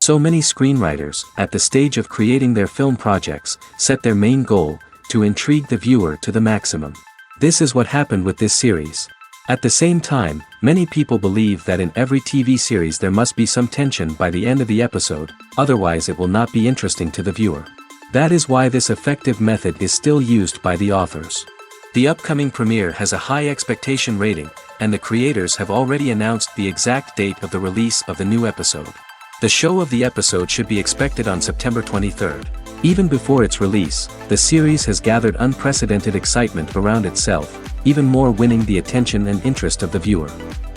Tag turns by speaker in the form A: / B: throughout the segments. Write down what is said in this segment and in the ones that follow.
A: So many screenwriters, at the stage of creating their film projects, set their main goal, to intrigue the viewer to the maximum. This is what happened with this series. At the same time, many people believe that in every TV series there must be some tension by the end of the episode, otherwise it will not be interesting to the viewer. That is why this effective method is still used by the authors. The upcoming premiere has a high expectation rating, and the creators have already announced the exact date of the release of the new episode. The show of the episode should be expected on September 23rd. Even before its release, the series has gathered unprecedented excitement around itself, even more winning the attention and interest of the viewer.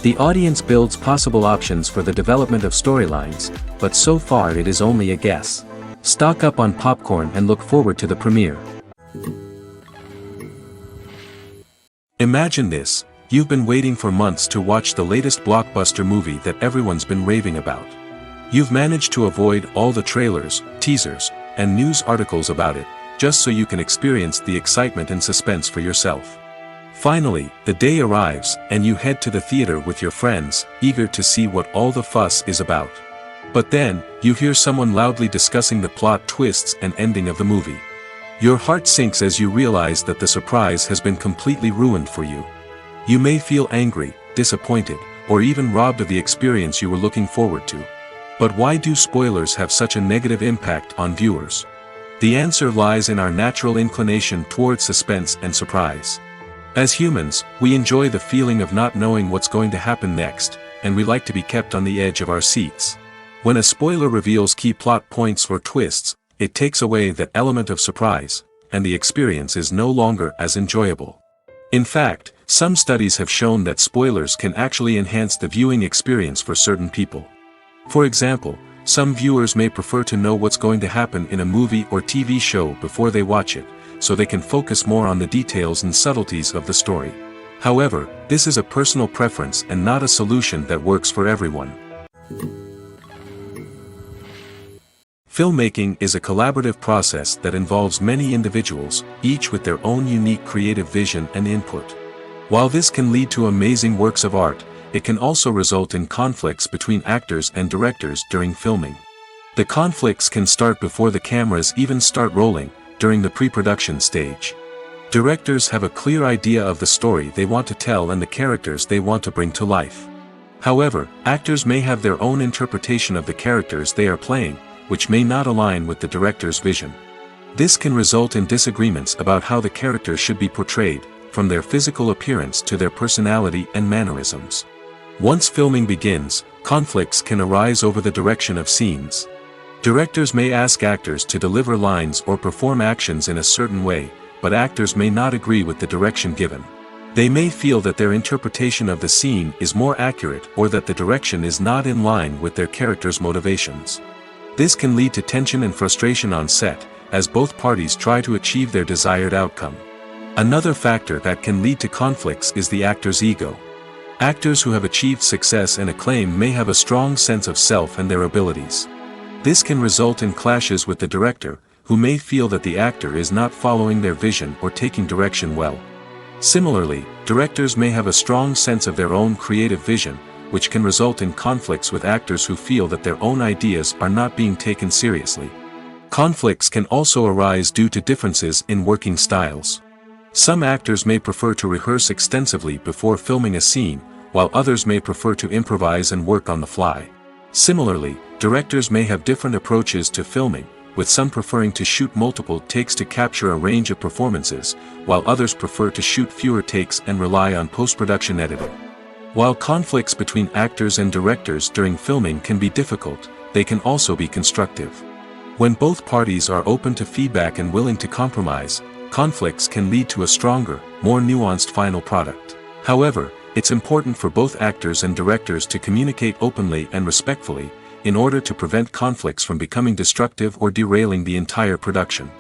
A: The audience builds possible options for the development of storylines, but so far it is only a guess. Stock up on popcorn and look forward to the premiere. Imagine this, you've been waiting for months to watch the latest blockbuster movie that everyone's been raving about. You've managed to avoid all the trailers, teasers, and news articles about it, just so you can experience the excitement and suspense for yourself. Finally, the day arrives, and you head to the theater with your friends, eager to see what all the fuss is about. But then, you hear someone loudly discussing the plot twists and ending of the movie. Your heart sinks as you realize that the surprise has been completely ruined for you. You may feel angry, disappointed, or even robbed of the experience you were looking forward to. But why do spoilers have such a negative impact on viewers? The answer lies in our natural inclination towards suspense and surprise. As humans, we enjoy the feeling of not knowing what's going to happen next, and we like to be kept on the edge of our seats. When a spoiler reveals key plot points or twists, it takes away that element of surprise, and the experience is no longer as enjoyable. In fact, some studies have shown that spoilers can actually enhance the viewing experience for certain people. For example, some viewers may prefer to know what's going to happen in a movie or TV show before they watch it, so they can focus more on the details and subtleties of the story. However, this is a personal preference and not a solution that works for everyone. Filmmaking is a collaborative process that involves many individuals, each with their own unique creative vision and input. While this can lead to amazing works of art, it can also result in conflicts between actors and directors during filming. The conflicts can start before the cameras even start rolling, during the pre-production stage. Directors have a clear idea of the story they want to tell and the characters they want to bring to life. However, actors may have their own interpretation of the characters they are playing, which may not align with the director's vision. This can result in disagreements about how the characters should be portrayed, from their physical appearance to their personality and mannerisms. Once filming begins, conflicts can arise over the direction of scenes. Directors may ask actors to deliver lines or perform actions in a certain way, but actors may not agree with the direction given. They may feel that their interpretation of the scene is more accurate or that the direction is not in line with their character's motivations. This can lead to tension and frustration on set, as both parties try to achieve their desired outcome. Another factor that can lead to conflicts is the actor's ego. Actors who have achieved success and acclaim may have a strong sense of self and their abilities. This can result in clashes with the director, who may feel that the actor is not following their vision or taking direction well. Similarly, directors may have a strong sense of their own creative vision, which can result in conflicts with actors who feel that their own ideas are not being taken seriously. Conflicts can also arise due to differences in working styles. Some actors may prefer to rehearse extensively before filming a scene, while others may prefer to improvise and work on the fly. Similarly, Directors may have different approaches to filming, with some preferring to shoot multiple takes to capture a range of performances, while others prefer to shoot fewer takes and rely on post-production editing. While conflicts between actors and directors during filming can be difficult, they can also be constructive. When both parties are open to feedback and willing to compromise, conflicts can lead to a stronger, more nuanced final product. However, it's important for both actors and directors to communicate openly and respectfully, in order to prevent conflicts from becoming destructive or derailing the entire production.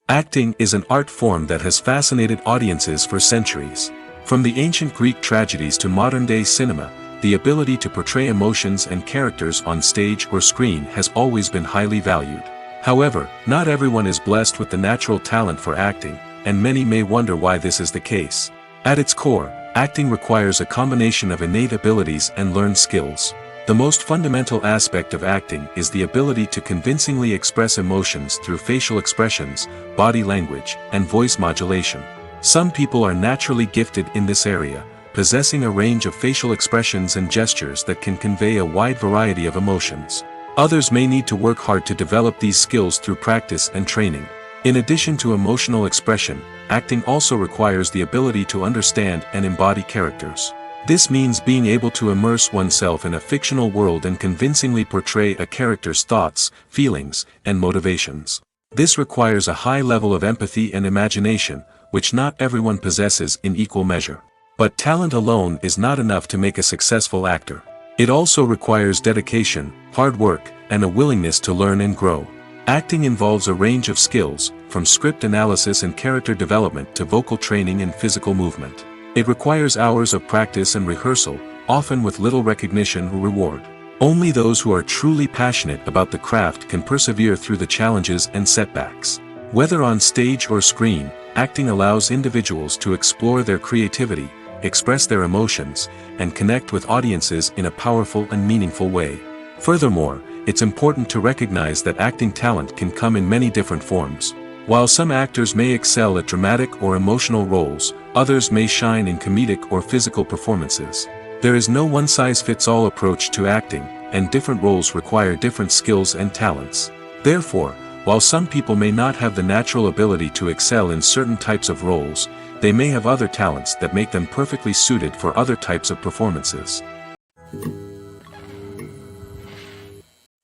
A: Acting is an art form that has fascinated audiences for centuries. From the ancient Greek tragedies to modern-day cinema, the ability to portray emotions and characters on stage or screen has always been highly valued. However, not everyone is blessed with the natural talent for acting, and many may wonder why this is the case. At its core, acting requires a combination of innate abilities and learned skills. The most fundamental aspect of acting is the ability to convincingly express emotions through facial expressions, body language, and voice modulation. Some people are naturally gifted in this area, possessing a range of facial expressions and gestures that can convey a wide variety of emotions. Others may need to work hard to develop these skills through practice and training. In addition to emotional expression, acting also requires the ability to understand and embody characters. This means being able to immerse oneself in a fictional world and convincingly portray a character's thoughts, feelings, and motivations. This requires a high level of empathy and imagination, which not everyone possesses in equal measure. But talent alone is not enough to make a successful actor. It also requires dedication, hard work, and a willingness to learn and grow. Acting involves a range of skills, from script analysis and character development to vocal training and physical movement. It requires hours of practice and rehearsal, often with little recognition or reward. Only those who are truly passionate about the craft can persevere through the challenges and setbacks. Whether on stage or screen, acting allows individuals to explore their creativity, express their emotions, and connect with audiences in a powerful and meaningful way. Furthermore, it's important to recognize that acting talent can come in many different forms. While some actors may excel at dramatic or emotional roles, others may shine in comedic or physical performances. There is no one-size-fits-all approach to acting, and different roles require different skills and talents. Therefore, while some people may not have the natural ability to excel in certain types of roles, they may have other talents that make them perfectly suited for other types of performances.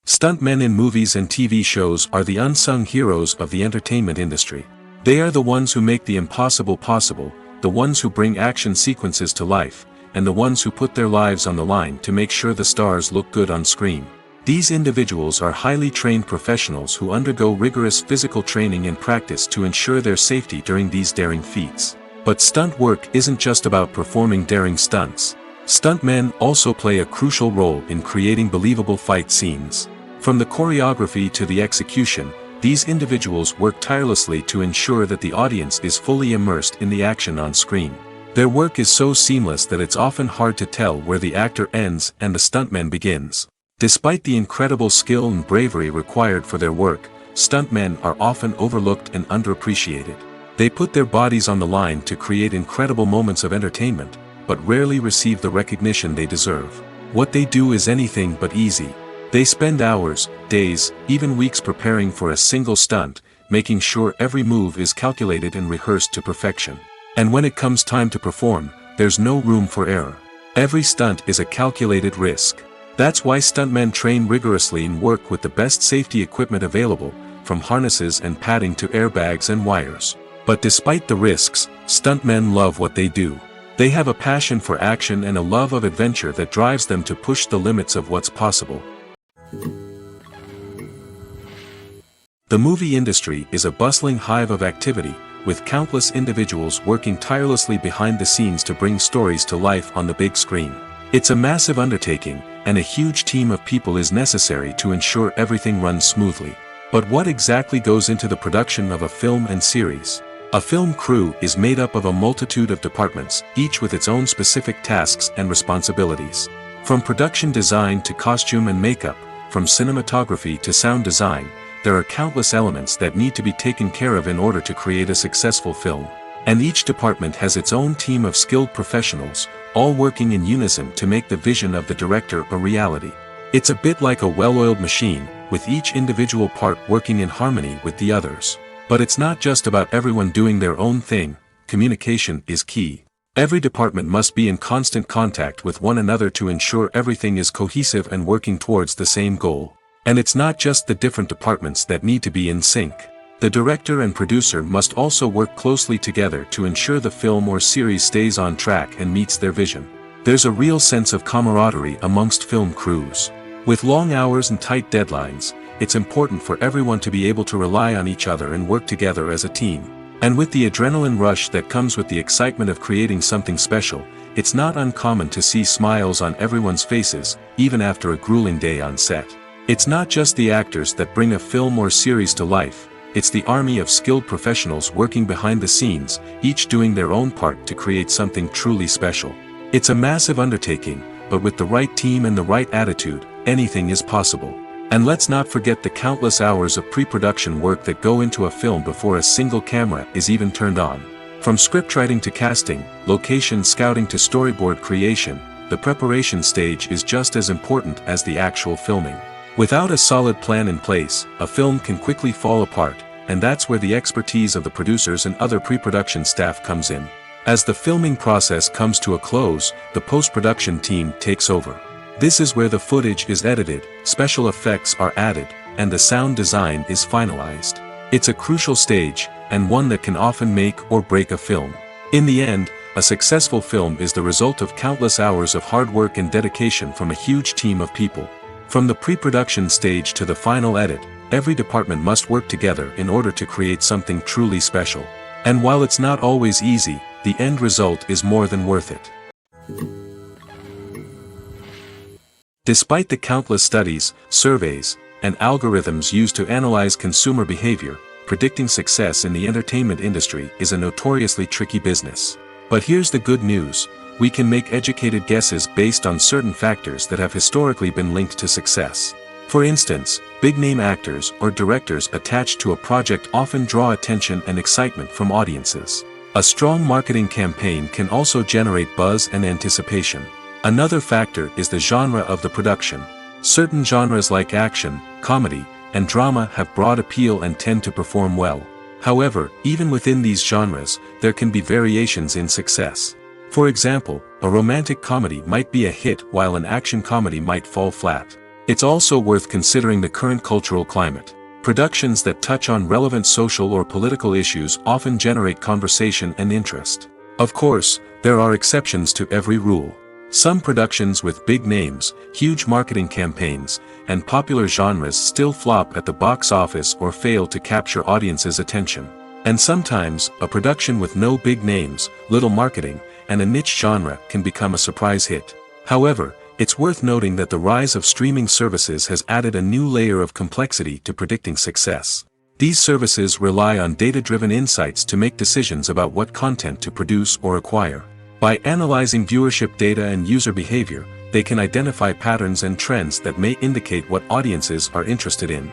A: Stuntmen in movies and TV shows are the unsung heroes of the entertainment industry. They are the ones who make the impossible possible, the ones who bring action sequences to life, and the ones who put their lives on the line to make sure the stars look good on screen. These individuals are highly trained professionals who undergo rigorous physical training and practice to ensure their safety during these daring feats. But stunt work isn't just about performing daring stunts. Stuntmen also play a crucial role in creating believable fight scenes. From the choreography to the execution, these individuals work tirelessly to ensure that the audience is fully immersed in the action on screen. Their work is so seamless that it's often hard to tell where the actor ends and the stuntman begins. Despite the incredible skill and bravery required for their work, stuntmen are often overlooked and underappreciated. They put their bodies on the line to create incredible moments of entertainment, but rarely receive the recognition they deserve. What they do is anything but easy. They spend hours, days, even weeks preparing for a single stunt, making sure every move is calculated and rehearsed to perfection. And when it comes time to perform, there's no room for error. Every stunt is a calculated risk. That's why stuntmen train rigorously and work with the best safety equipment available, from harnesses and padding to airbags and wires. But despite the risks, stuntmen love what they do. They have a passion for action and a love of adventure that drives them to push the limits of what's possible. The movie industry is a bustling hive of activity, with countless individuals working tirelessly behind the scenes to bring stories to life on the big screen. It's a massive undertaking, and a huge team of people is necessary to ensure everything runs smoothly. But what exactly goes into the production of a film and series? A film crew is made up of a multitude of departments, each with its own specific tasks and responsibilities. From production design to costume and makeup, from cinematography to sound design, there are countless elements that need to be taken care of in order to create a successful film. And each department has its own team of skilled professionals, all working in unison to make the vision of the director a reality. It's a bit like a well-oiled machine, with each individual part working in harmony with the others. But it's not just about everyone doing their own thing. Communication is key. Every department must be in constant contact with one another to ensure everything is cohesive and working towards the same goal. And it's not just the different departments that need to be in sync. The director and producer must also work closely together to ensure the film or series stays on track and meets their vision. There's a real sense of camaraderie amongst film crews. With long hours and tight deadlines, it's important for everyone to be able to rely on each other and work together as a team. And with the adrenaline rush that comes with the excitement of creating something special, it's not uncommon to see smiles on everyone's faces, even after a grueling day on set. It's not just the actors that bring a film or series to life, it's the army of skilled professionals working behind the scenes, each doing their own part to create something truly special. It's a massive undertaking, but with the right team and the right attitude, anything is possible. And let's not forget the countless hours of pre-production work that go into a film before a single camera is even turned on. From scriptwriting to casting, location scouting to storyboard creation, the preparation stage is just as important as the actual filming. Without a solid plan in place, a film can quickly fall apart, and that's where the expertise of the producers and other pre-production staff comes in. As the filming process comes to a close, the post-production team takes over. This is where the footage is edited, special effects are added, and the sound design is finalized. It's a crucial stage, and one that can often make or break a film. In the end, a successful film is the result of countless hours of hard work and dedication from a huge team of people. From the pre-production stage to the final edit, every department must work together in order to create something truly special. And while it's not always easy, the end result is more than worth it. Despite the countless studies, surveys, and algorithms used to analyze consumer behavior, predicting success in the entertainment industry is a notoriously tricky business. But here's the good news: we can make educated guesses based on certain factors that have historically been linked to success. For instance, big-name actors or directors attached to a project often draw attention and excitement from audiences. A strong marketing campaign can also generate buzz and anticipation. Another factor is the genre of the production. Certain genres like action, comedy, and drama have broad appeal and tend to perform well. However, even within these genres, there can be variations in success. For example, a romantic comedy might be a hit while an action comedy might fall flat. It's also worth considering the current cultural climate. Productions that touch on relevant social or political issues often generate conversation and interest. Of course, there are exceptions to every rule. Some productions with big names, huge marketing campaigns, and popular genres still flop at the box office or fail to capture audiences' attention. And sometimes, a production with no big names, little marketing, and a niche genre can become a surprise hit. However, it's worth noting that the rise of streaming services has added a new layer of complexity to predicting success. These services rely on data-driven insights to make decisions about what content to produce or acquire. By analyzing viewership data and user behavior, they can identify patterns and trends that may indicate what audiences are interested in.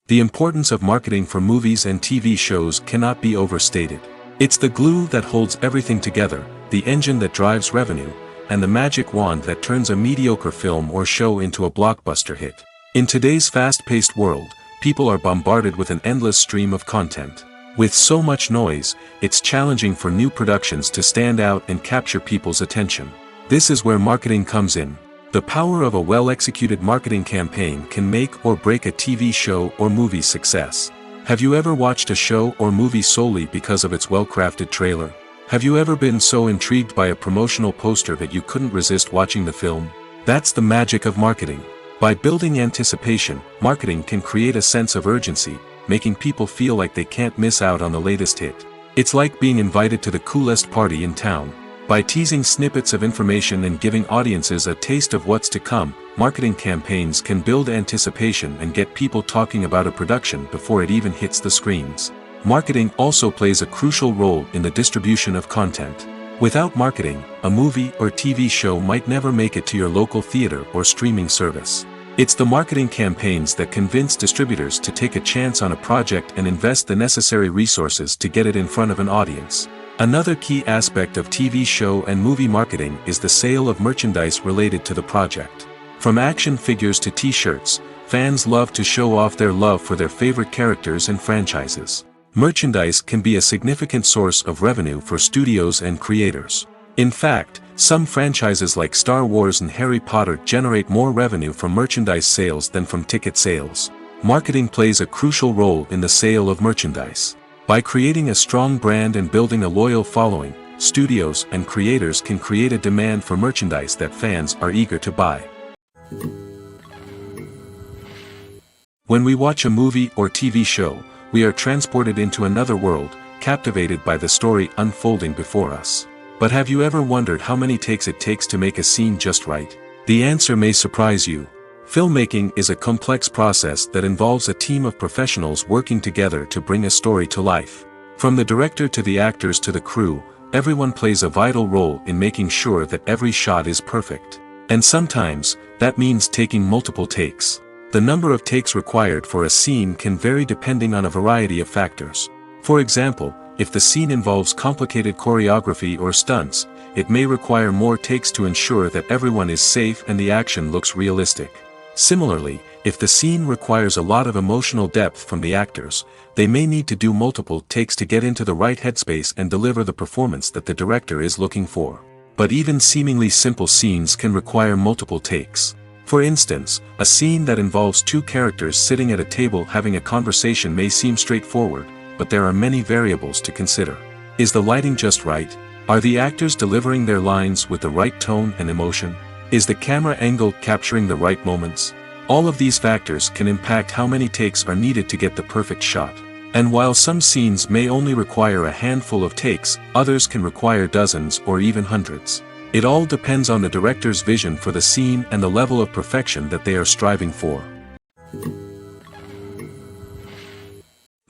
A: The importance of marketing for movies and TV shows cannot be overstated. It's the glue that holds everything together, the engine that drives revenue, and the magic wand that turns a mediocre film or show into a blockbuster hit. In today's fast-paced world, people are bombarded with an endless stream of content. With so much noise, it's challenging for new productions to stand out and capture people's attention. This is where marketing comes in. The power of a well-executed marketing campaign can make or break a TV show or movie's success. Have you ever watched a show or movie solely because of its well-crafted trailer? Have you ever been so intrigued by a promotional poster that you couldn't resist watching the film? That's the magic of marketing. By building anticipation, marketing can create a sense of urgency, making people feel like they can't miss out on the latest hit. It's like being invited to the coolest party in town. By teasing snippets of information and giving audiences a taste of what's to come, marketing campaigns can build anticipation and get people talking about a production before it even hits the screens. Marketing also plays a crucial role in the distribution of content. Without marketing, a movie or TV show might never make it to your local theater or streaming service. It's the marketing campaigns that convince distributors to take a chance on a project and invest the necessary resources to get it in front of an audience. Another key aspect of TV show and movie marketing is the sale of merchandise related to the project. From action figures to t-shirts, fans love to show off their love for their favorite characters and franchises. Merchandise can be a significant source of revenue for studios and creators. In fact, some franchises like Star Wars and Harry Potter generate more revenue from merchandise sales than from ticket sales. Marketing plays a crucial role in the sale of merchandise. By creating a strong brand and building a loyal following, studios and creators can create a demand for merchandise that fans are eager to buy. When we watch a movie or TV show, we are transported into another world, captivated by the story unfolding before us. But have you ever wondered how many takes it takes to make a scene just right? The answer may surprise you. Filmmaking is a complex process that involves a team of professionals working together to bring a story to life. From the director to the actors to the crew, everyone plays a vital role in making sure that every shot is perfect. And sometimes, that means taking multiple takes. The number of takes required for a scene can vary depending on a variety of factors. For example, if the scene involves complicated choreography or stunts, it may require more takes to ensure that everyone is safe and the action looks realistic. Similarly, if the scene requires a lot of emotional depth from the actors, they may need to do multiple takes to get into the right headspace and deliver the performance that the director is looking for. But even seemingly simple scenes can require multiple takes. For instance, a scene that involves two characters sitting at a table having a conversation may seem straightforward, but there are many variables to consider. Is the lighting just right? Are the actors delivering their lines with the right tone and emotion? Is the camera angle capturing the right moments? All of these factors can impact how many takes are needed to get the perfect shot. And while some scenes may only require a handful of takes, others can require dozens or even hundreds. It all depends on the director's vision for the scene and the level of perfection that they are striving for.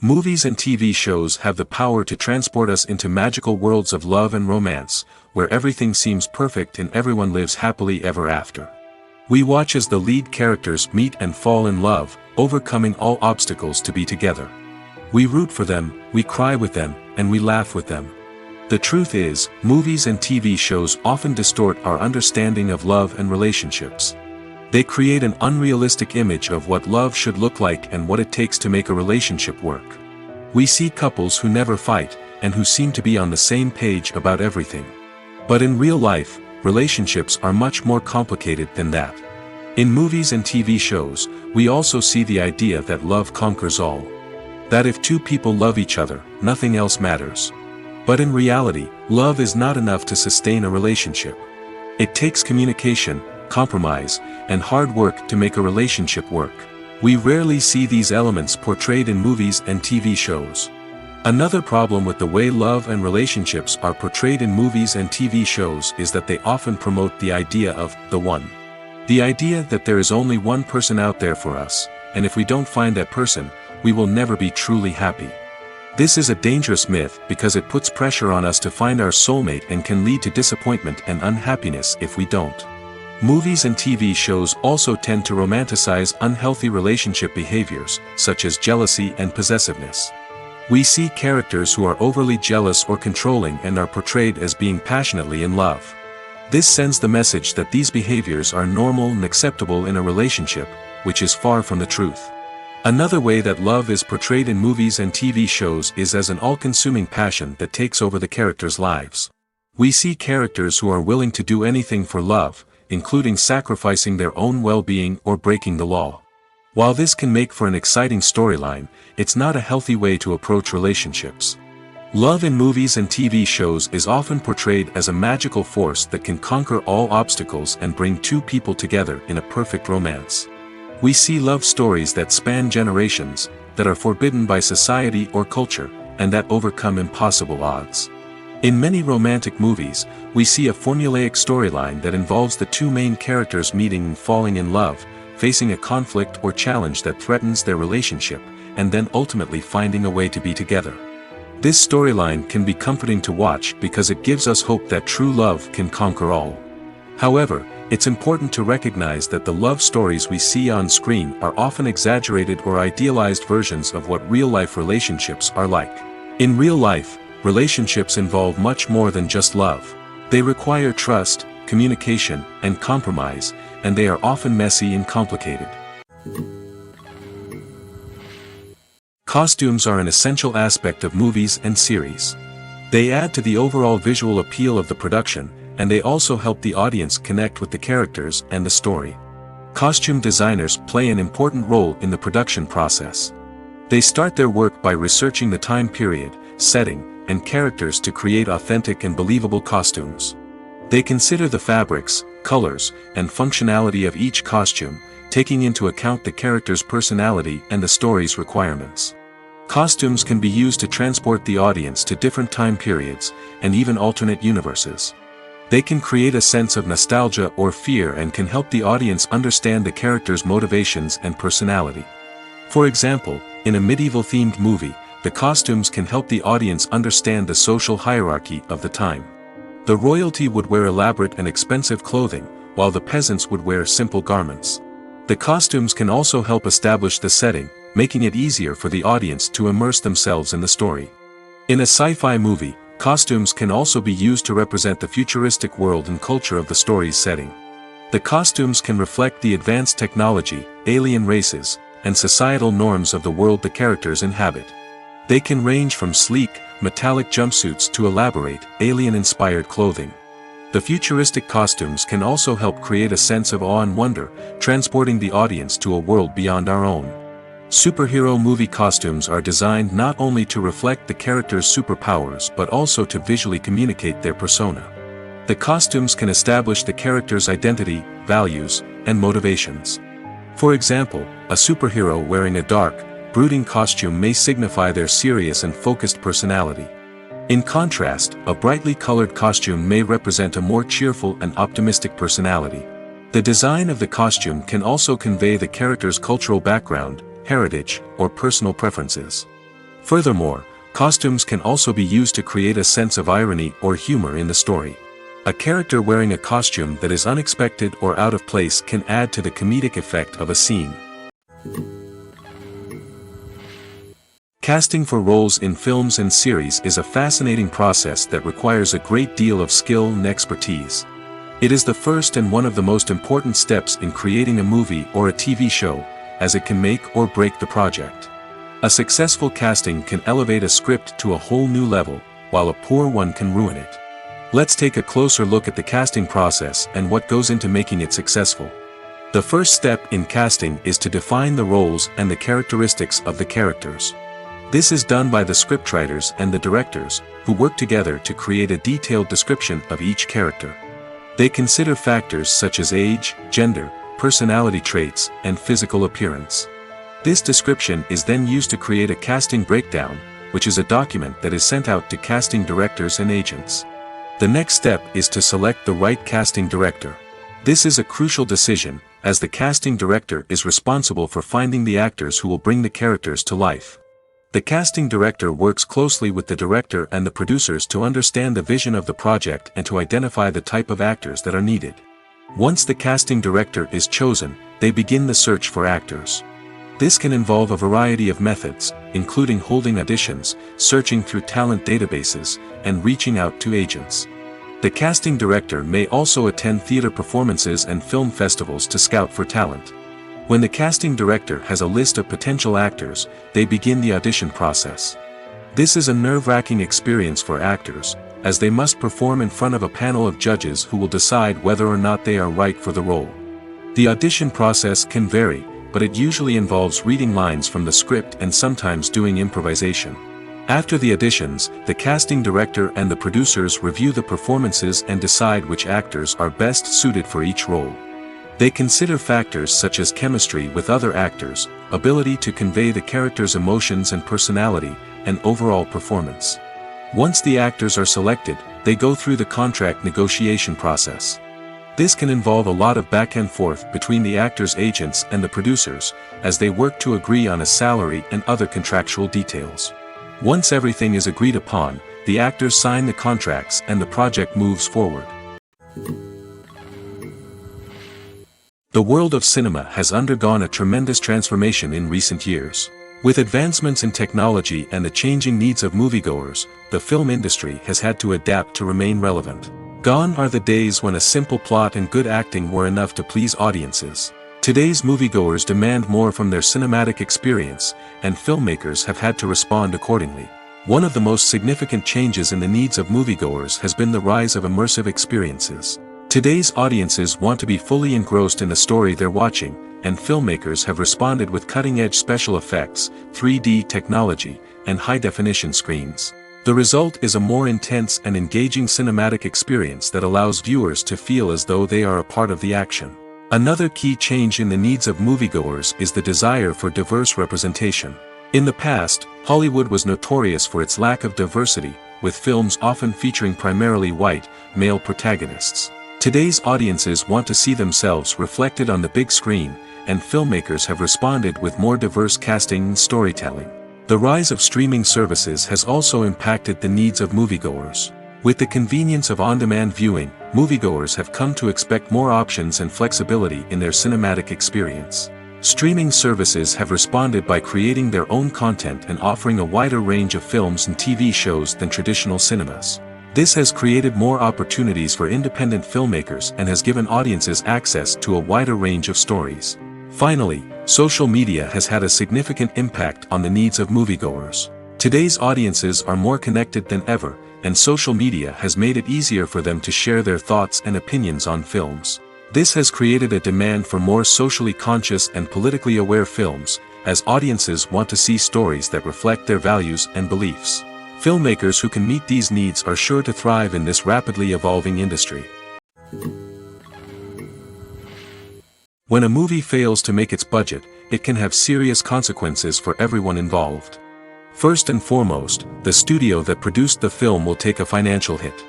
A: Movies and TV shows have the power to transport us into magical worlds of love and romance, where everything seems perfect and everyone lives happily ever after. We watch as the lead characters meet and fall in love, overcoming all obstacles to be together. We root for them, we cry with them, and we laugh with them. The truth is, movies and TV shows often distort our understanding of love and relationships. They create an unrealistic image of what love should look like and what it takes to make a relationship work. We see couples who never fight, and who seem to be on the same page about everything. But in real life, relationships are much more complicated than that. In movies and TV shows, we also see the idea that love conquers all. That if two people love each other, nothing else matters. But in reality, love is not enough to sustain a relationship. It takes communication, compromise, and hard work to make a relationship work. We rarely see these elements portrayed in movies and TV shows. Another problem with the way love and relationships are portrayed in movies and TV shows is that they often promote the idea of the one. The idea that there is only one person out there for us, and if we don't find that person, we will never be truly happy. This is a dangerous myth because it puts pressure on us to find our soulmate and can lead to disappointment and unhappiness if we don't. Movies and TV shows also tend to romanticize unhealthy relationship behaviors, such as jealousy and possessiveness. We see characters who are overly jealous or controlling and are portrayed as being passionately in love. This sends the message that these behaviors are normal and acceptable in a relationship, which is far from the truth. Another way that love is portrayed in movies and TV shows is as an all-consuming passion that takes over the characters' lives. We see characters who are willing to do anything for love, including sacrificing their own well-being or breaking the law. While this can make for an exciting storyline, it's not a healthy way to approach relationships. Love in movies and TV shows is often portrayed as a magical force that can conquer all obstacles and bring two people together in a perfect romance. We see love stories that span generations, that are forbidden by society or culture, and that overcome impossible odds. In many romantic movies, we see a formulaic storyline that involves the two main characters meeting and falling in love, facing a conflict or challenge that threatens their relationship, and then ultimately finding a way to be together. This storyline can be comforting to watch because it gives us hope that true love can conquer all. However, It's important to recognize that the love stories we see on screen are often exaggerated or idealized versions of what real-life relationships are like. In real life, relationships involve much more than just love. They require trust, communication, and compromise, and they are often messy and complicated. Costumes are an essential aspect of movies and series. They add to the overall visual appeal of the production, and they also help the audience connect with the characters and the story. Costume designers play an important role in the production process. They start their work by researching the time period, setting, and characters to create authentic and believable costumes. They consider the fabrics, colors, and functionality of each costume, taking into account the character's personality and the story's requirements. Costumes can be used to transport the audience to different time periods, and even alternate universes. They can create a sense of nostalgia or fear and can help the audience understand the character's motivations and personality. For example, in a medieval-themed movie, the costumes can help the audience understand the social hierarchy of the time. The royalty would wear elaborate and expensive clothing, while the peasants would wear simple garments. The costumes can also help establish the setting, making it easier for the audience to immerse themselves in the story. In a sci-fi movie, costumes can also be used to represent the futuristic world and culture of the story's setting. The costumes can reflect the advanced technology, alien races, and societal norms of the world the characters inhabit. They can range from sleek, metallic jumpsuits to elaborate, alien-inspired clothing. The futuristic costumes can also help create a sense of awe and wonder, transporting the audience to a world beyond our own. Superhero movie costumes are designed not only to reflect the character's superpowers but also to visually communicate their persona. The costumes can establish the character's identity, values, and motivations. For example, a superhero wearing a dark, brooding costume may signify their serious and focused personality. In contrast, a brightly colored costume may represent a more cheerful and optimistic personality. The design of the costume can also convey the character's cultural background, heritage, or personal preferences. Furthermore, costumes can also be used to create a sense of irony or humor in the story. A character wearing a costume that is unexpected or out of place can add to the comedic effect of a scene. Casting for roles in films and series is a fascinating process that requires a great deal of skill and expertise. It is the first and one of the most important steps in creating a movie or a TV show, as it can make or break the project. A successful casting can elevate a script to a whole new level, while a poor one can ruin it. Let's take a closer look at the casting process and what goes into making it successful. The first step in casting is to define the roles and the characteristics of the characters. This is done by the scriptwriters and the directors, who work together to create a detailed description of each character. They consider factors such as age, gender, personality traits, and physical appearance. This description is then used to create a casting breakdown, which is a document that is sent out to casting directors and agents. The next step is to select the right casting director. This is a crucial decision, as the casting director is responsible for finding the actors who will bring the characters to life. The casting director works closely with the director and the producers to understand the vision of the project and to identify the type of actors that are needed. Once the casting director is chosen, they begin the search for actors. This can involve a variety of methods, including holding auditions, searching through talent databases, and reaching out to agents. The casting director may also attend theater performances and film festivals to scout for talent. When the casting director has a list of potential actors, they begin the audition process. This is a nerve-wracking experience for actors, as they must perform in front of a panel of judges who will decide whether or not they are right for the role. The audition process can vary, but it usually involves reading lines from the script and sometimes doing improvisation. After the auditions, the casting director and the producers review the performances and decide which actors are best suited for each role. They consider factors such as chemistry with other actors, ability to convey the character's emotions and personality, and overall performance. Once the actors are selected, they go through the contract negotiation process. This can involve a lot of back and forth between the actors' agents and the producers, as they work to agree on a salary and other contractual details. Once everything is agreed upon, the actors sign the contracts and the project moves forward. The world of cinema has undergone a tremendous transformation in recent years. With advancements in technology and the changing needs of moviegoers, the film industry has had to adapt to remain relevant. Gone are the days when a simple plot and good acting were enough to please audiences. Today's moviegoers demand more from their cinematic experience, and filmmakers have had to respond accordingly. One of the most significant changes in the needs of moviegoers has been the rise of immersive experiences. Today's audiences want to be fully engrossed in the story they're watching, and filmmakers have responded with cutting-edge special effects, 3D technology, and high-definition screens. The result is a more intense and engaging cinematic experience that allows viewers to feel as though they are a part of the action. Another key change in the needs of moviegoers is the desire for diverse representation. In the past, Hollywood was notorious for its lack of diversity, with films often featuring primarily white, male protagonists. Today's audiences want to see themselves reflected on the big screen, and filmmakers have responded with more diverse casting and storytelling. The rise of streaming services has also impacted the needs of moviegoers. With the convenience of on-demand viewing, moviegoers have come to expect more options and flexibility in their cinematic experience. Streaming services have responded by creating their own content and offering a wider range of films and TV shows than traditional cinemas. This has created more opportunities for independent filmmakers and has given audiences access to a wider range of stories. Finally, social media has had a significant impact on the needs of moviegoers. Today's audiences are more connected than ever, and social media has made it easier for them to share their thoughts and opinions on films. This has created a demand for more socially conscious and politically aware films, as audiences want to see stories that reflect their values and beliefs. Filmmakers who can meet these needs are sure to thrive in this rapidly evolving industry. When a movie fails to make its budget, it can have serious consequences for everyone involved. First and foremost, the studio that produced the film will take a financial hit.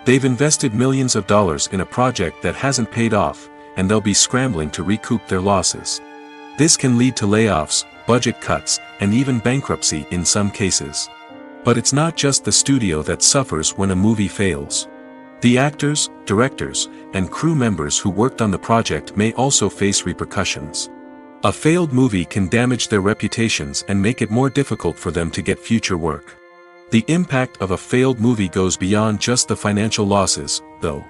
A: They've invested millions of dollars in a project that hasn't paid off, and they'll be scrambling to recoup their losses. This can lead to layoffs, budget cuts, and even bankruptcy in some cases. But it's not just the studio that suffers when a movie fails. The actors, directors, and crew members who worked on the project may also face repercussions. A failed movie can damage their reputations and make it more difficult for them to get future work. The impact of a failed movie goes beyond just the financial losses, though.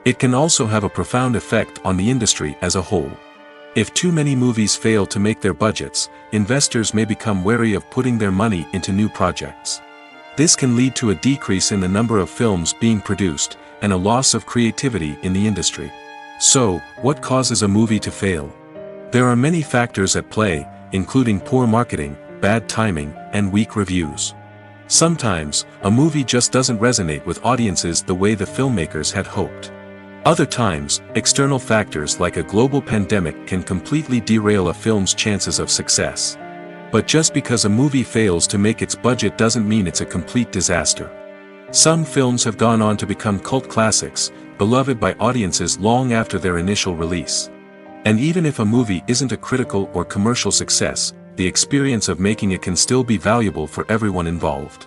A: It can also have a profound effect on the industry as a whole. If too many movies fail to make their budgets, investors may become wary of putting their money into new projects. This can lead to a decrease in the number of films being produced, and a loss of creativity in the industry. So, what causes a movie to fail? There are many factors at play, including poor marketing, bad timing, and weak reviews. Sometimes, a movie just doesn't resonate with audiences the way the filmmakers had hoped. Other times, external factors like a global pandemic can completely derail a film's chances of success. But just because a movie fails to make its budget doesn't mean it's a complete disaster. Some films have gone on to become cult classics, beloved by audiences long after their initial release. And even if a movie isn't a critical or commercial success, the experience of making it can still be valuable for everyone involved.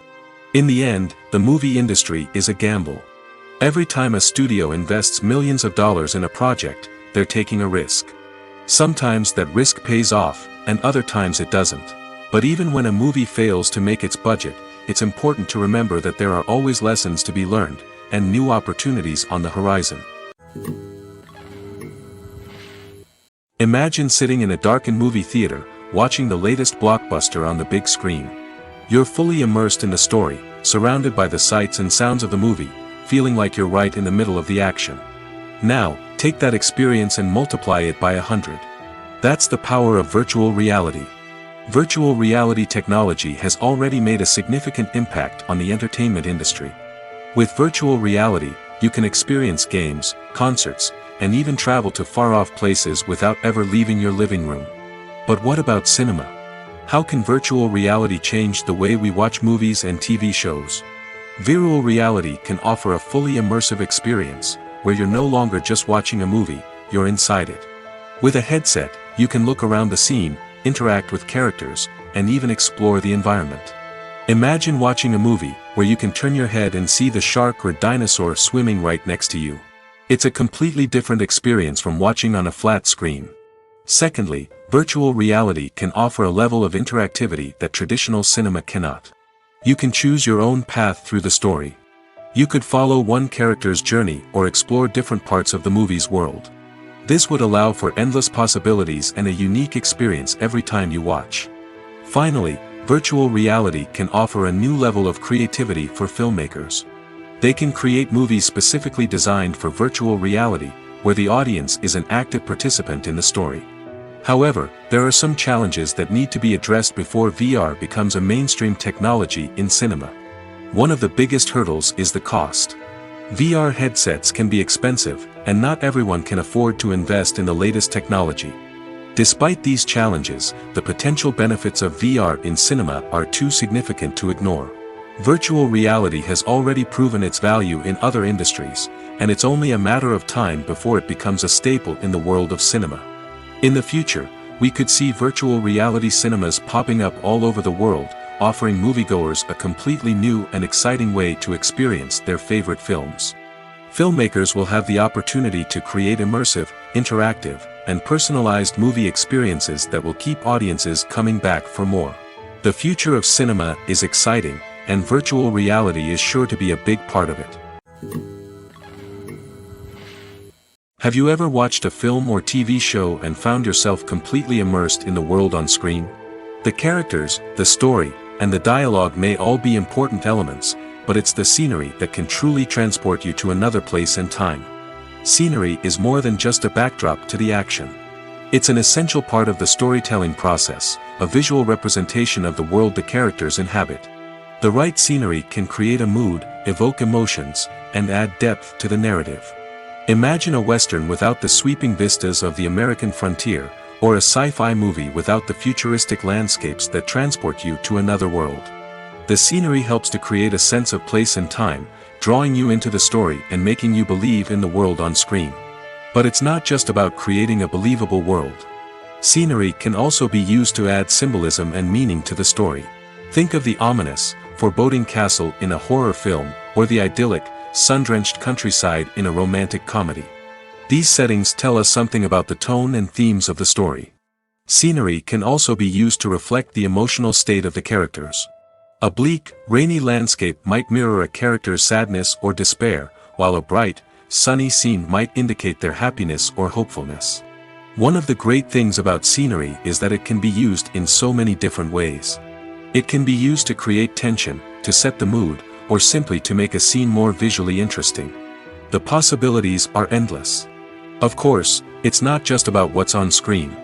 A: In the end, the movie industry is a gamble. Every time a studio invests millions of dollars in a project, they're taking a risk. Sometimes that risk pays off, and other times it doesn't. But even when a movie fails to make its budget, it's important to remember that there are always lessons to be learned, and new opportunities on the horizon. Imagine sitting in a darkened movie theater, watching the latest blockbuster on the big screen. You're fully immersed in the story, surrounded by the sights and sounds of the movie, feeling like you're right in the middle of the action. Now, take that experience and multiply it by 100. That's the power of virtual reality. Virtual reality technology has already made a significant impact on the entertainment industry. With virtual reality, you can experience games, concerts, and even travel to far-off places without ever leaving your living room. But what about cinema? How can virtual reality change the way we watch movies and TV shows? Virtual reality can offer a fully immersive experience, where you're no longer just watching a movie, you're inside it. With a headset, you can look around the scene, interact with characters, and even explore the environment. Imagine watching a movie where you can turn your head and see the shark or dinosaur swimming right next to you. It's a completely different experience from watching on a flat screen. Secondly, virtual reality can offer a level of interactivity that traditional cinema cannot. You can choose your own path through the story. You could follow one character's journey or explore different parts of the movie's world. This would allow for endless possibilities and a unique experience every time you watch. Finally, virtual reality can offer a new level of creativity for filmmakers. They can create movies specifically designed for virtual reality, where the audience is an active participant in the story. However, there are some challenges that need to be addressed before VR becomes a mainstream technology in cinema. One of the biggest hurdles is the cost. VR headsets can be expensive, and not everyone can afford to invest in the latest technology. Despite these challenges, the potential benefits of VR in cinema are too significant to ignore. Virtual reality has already proven its value in other industries, and it's only a matter of time before it becomes a staple in the world of cinema. In the future, we could see virtual reality cinemas popping up all over the world, offering moviegoers a completely new and exciting way to experience their favorite films. Filmmakers will have the opportunity to create immersive, interactive, and personalized movie experiences that will keep audiences coming back for more. The future of cinema is exciting, and virtual reality is sure to be a big part of it. Have you ever watched a film or TV show and found yourself completely immersed in the world on screen? The characters, the story, and the dialogue may all be important elements, but it's the scenery that can truly transport you to another place and time. Scenery is more than just a backdrop to the action. It's an essential part of the storytelling process, a visual representation of the world the characters inhabit. The right scenery can create a mood, evoke emotions, and add depth to the narrative. Imagine a Western without the sweeping vistas of the American frontier, or a sci-fi movie without the futuristic landscapes that transport you to another world. The scenery helps to create a sense of place and time, drawing you into the story and making you believe in the world on screen. But it's not just about creating a believable world. Scenery can also be used to add symbolism and meaning to the story. Think of the ominous, foreboding castle in a horror film, or the idyllic, sun-drenched countryside in a romantic comedy. These settings tell us something about the tone and themes of the story. Scenery can also be used to reflect the emotional state of the characters. A bleak, rainy landscape might mirror a character's sadness or despair, while a bright, sunny scene might indicate their happiness or hopefulness. One of the great things about scenery is that it can be used in so many different ways. It can be used to create tension, to set the mood, or simply to make a scene more visually interesting. The possibilities are endless. Of course, it's not just about what's on screen.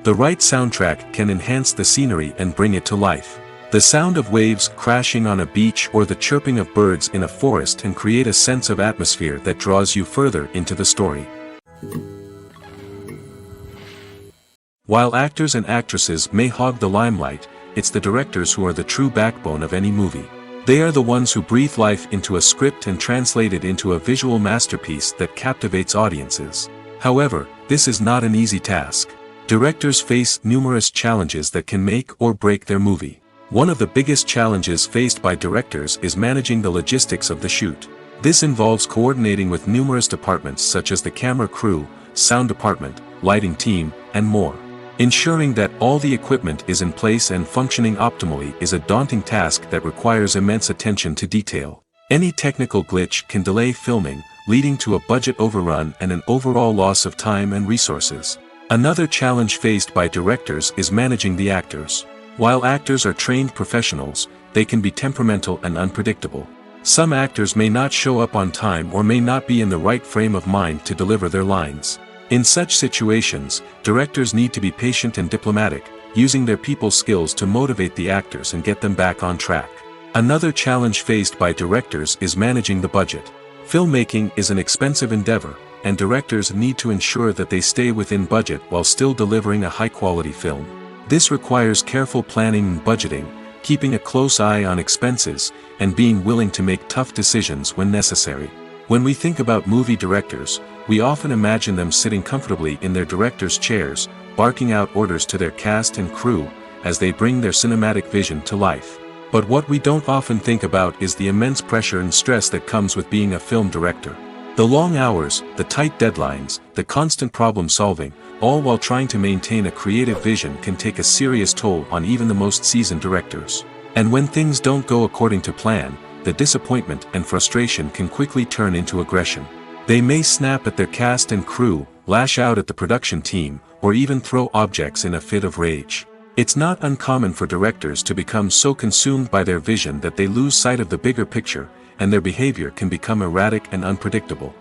A: The right soundtrack can enhance the scenery and bring it to life. The sound of waves crashing on a beach or the chirping of birds in a forest can create a sense of atmosphere that draws you further into the story. While actors and actresses may hog the limelight, it's the directors who are the true backbone of any movie. They are the ones who breathe life into a script and translate it into a visual masterpiece that captivates audiences. However, this is not an easy task. Directors face numerous challenges that can make or break their movie. One of the biggest challenges faced by directors is managing the logistics of the shoot. This involves coordinating with numerous departments such as the camera crew, sound department, lighting team, and more. Ensuring that all the equipment is in place and functioning optimally is a daunting task that requires immense attention to detail. Any technical glitch can delay filming, leading to a budget overrun and an overall loss of time and resources. Another challenge faced by directors is managing the actors. While actors are trained professionals, they can be temperamental and unpredictable. Some actors may not show up on time or may not be in the right frame of mind to deliver their lines. In such situations, directors need to be patient and diplomatic, using their people skills to motivate the actors and get them back on track. Another challenge faced by directors is managing the budget. Filmmaking is an expensive endeavor, and directors need to ensure that they stay within budget while still delivering a high-quality film. This requires careful planning and budgeting, keeping a close eye on expenses, and being willing to make tough decisions when necessary. When we think about movie directors, we often imagine them sitting comfortably in their director's chairs, barking out orders to their cast and crew, as they bring their cinematic vision to life. But what we don't often think about is the immense pressure and stress that comes with being a film director. The long hours, the tight deadlines, the constant problem solving, all while trying to maintain a creative vision can take a serious toll on even the most seasoned directors. And when things don't go according to plan, the disappointment and frustration can quickly turn into aggression. They may snap at their cast and crew, lash out at the production team, or even throw objects in a fit of rage. It's not uncommon for directors to become so consumed by their vision that they lose sight of the bigger picture, and their behavior can become erratic and unpredictable.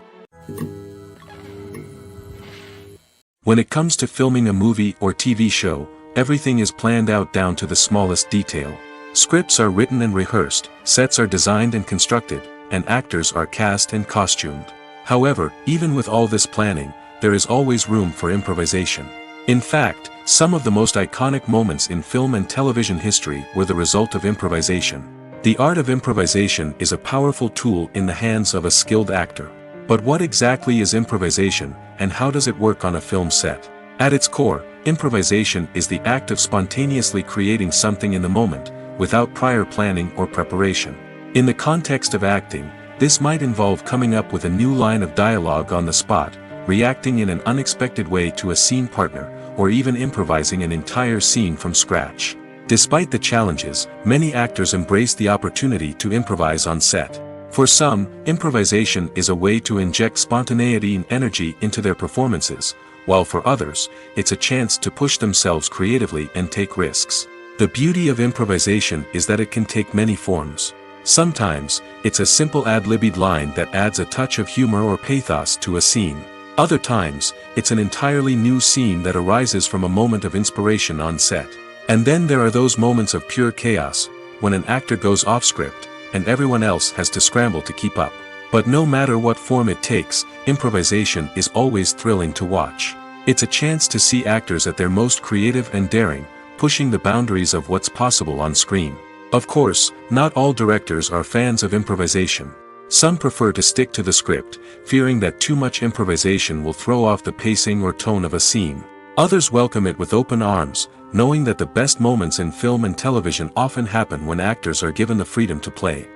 A: When it comes to filming a movie or TV show, everything is planned out down to the smallest detail. Scripts are written and rehearsed, sets are designed and constructed, and actors are cast and costumed. However, even with all this planning, there is always room for improvisation. In fact, some of the most iconic moments in film and television history were the result of improvisation. The art of improvisation is a powerful tool in the hands of a skilled actor. But what exactly is improvisation, and how does it work on a film set? At its core, improvisation is the act of spontaneously creating something in the moment, without prior planning or preparation. In the context of acting, this might involve coming up with a new line of dialogue on the spot, reacting in an unexpected way to a scene partner, or even improvising an entire scene from scratch. Despite the challenges, many actors embrace the opportunity to improvise on set. For some, improvisation is a way to inject spontaneity and energy into their performances, while for others, it's a chance to push themselves creatively and take risks. The beauty of improvisation is that it can take many forms. Sometimes, it's a simple ad-libbed line that adds a touch of humor or pathos to a scene. Other times, it's an entirely new scene that arises from a moment of inspiration on set. And then there are those moments of pure chaos, when an actor goes off script, and everyone else has to scramble to keep up. But no matter what form it takes, improvisation is always thrilling to watch. It's a chance to see actors at their most creative and daring, pushing the boundaries of what's possible on screen. Of course, not all directors are fans of improvisation. Some prefer to stick to the script, fearing that too much improvisation will throw off the pacing or tone of a scene. Others welcome it with open arms, knowing that the best moments in film and television often happen when actors are given the freedom to play.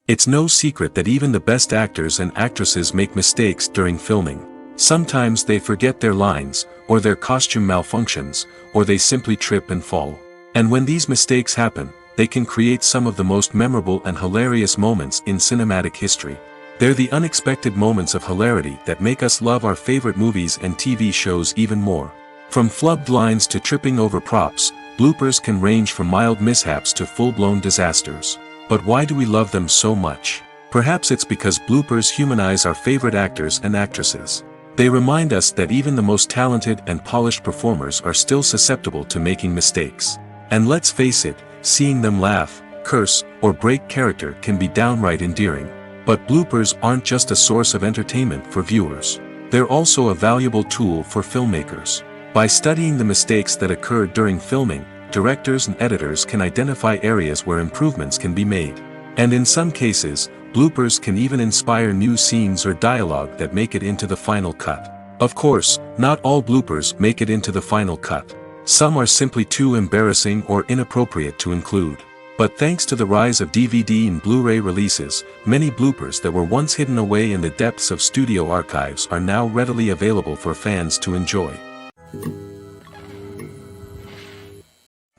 A: It's no secret that even the best actors and actresses make mistakes during filming. Sometimes they forget their lines, or their costume malfunctions, or they simply trip and fall. And when these mistakes happen, they can create some of the most memorable and hilarious moments in cinematic history. They're the unexpected moments of hilarity that make us love our favorite movies and TV shows even more. From flubbed lines to tripping over props, bloopers can range from mild mishaps to full-blown disasters. But why do we love them so much? Perhaps it's because bloopers humanize our favorite actors and actresses. They remind us that even the most talented and polished performers are still susceptible to making mistakes. And let's face it, seeing them laugh, curse, or break character can be downright endearing. But bloopers aren't just a source of entertainment for viewers. They're also a valuable tool for filmmakers. By studying the mistakes that occurred during filming, directors and editors can identify areas where improvements can be made. And in some cases, bloopers can even inspire new scenes or dialogue that make it into the final cut. Of course, not all bloopers make it into the final cut. Some are simply too embarrassing or inappropriate to include. But thanks to the rise of DVD and Blu-ray releases, many bloopers that were once hidden away in the depths of studio archives are now readily available for fans to enjoy.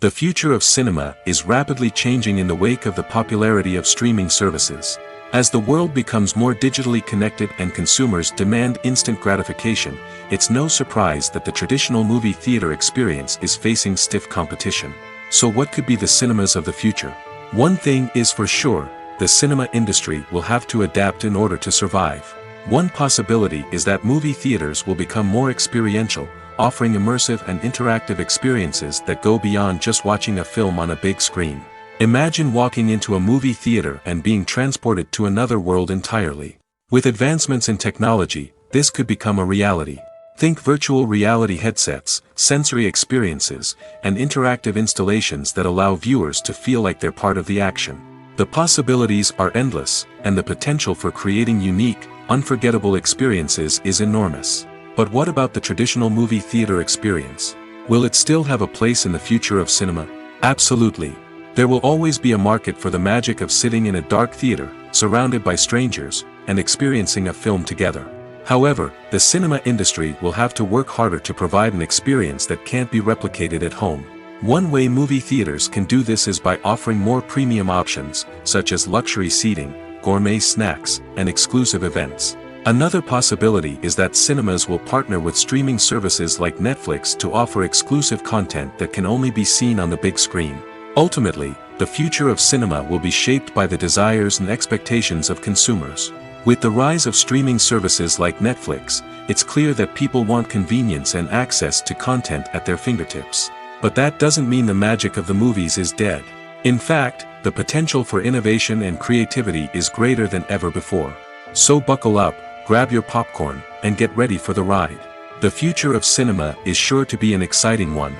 A: The future of cinema is rapidly changing in the wake of the popularity of streaming services. As the world becomes more digitally connected and consumers demand instant gratification, it's no surprise that the traditional movie theater experience is facing stiff competition. So what could be the cinemas of the future? One thing is for sure, the cinema industry will have to adapt in order to survive. One possibility is that movie theaters will become more experiential, offering immersive and interactive experiences that go beyond just watching a film on a big screen. Imagine walking into a movie theater and being transported to another world entirely. With advancements in technology, this could become a reality. Think virtual reality headsets, sensory experiences, and interactive installations that allow viewers to feel like they're part of the action. The possibilities are endless, and the potential for creating unique, unforgettable experiences is enormous. But what about the traditional movie theater experience? Will it still have a place in the future of cinema? Absolutely. There will always be a market for the magic of sitting in a dark theater, surrounded by strangers, and experiencing a film together. However, the cinema industry will have to work harder to provide an experience that can't be replicated at home. One way movie theaters can do this is by offering more premium options, such as luxury seating, gourmet snacks, and exclusive events. Another possibility is that cinemas will partner with streaming services like Netflix to offer exclusive content that can only be seen on the big screen. Ultimately, the future of cinema will be shaped by the desires and expectations of consumers. With the rise of streaming services like Netflix, it's clear that people want convenience and access to content at their fingertips. But that doesn't mean the magic of the movies is dead. In fact, the potential for innovation and creativity is greater than ever before. So buckle up, grab your popcorn, and get ready for the ride. The future of cinema is sure to be an exciting one.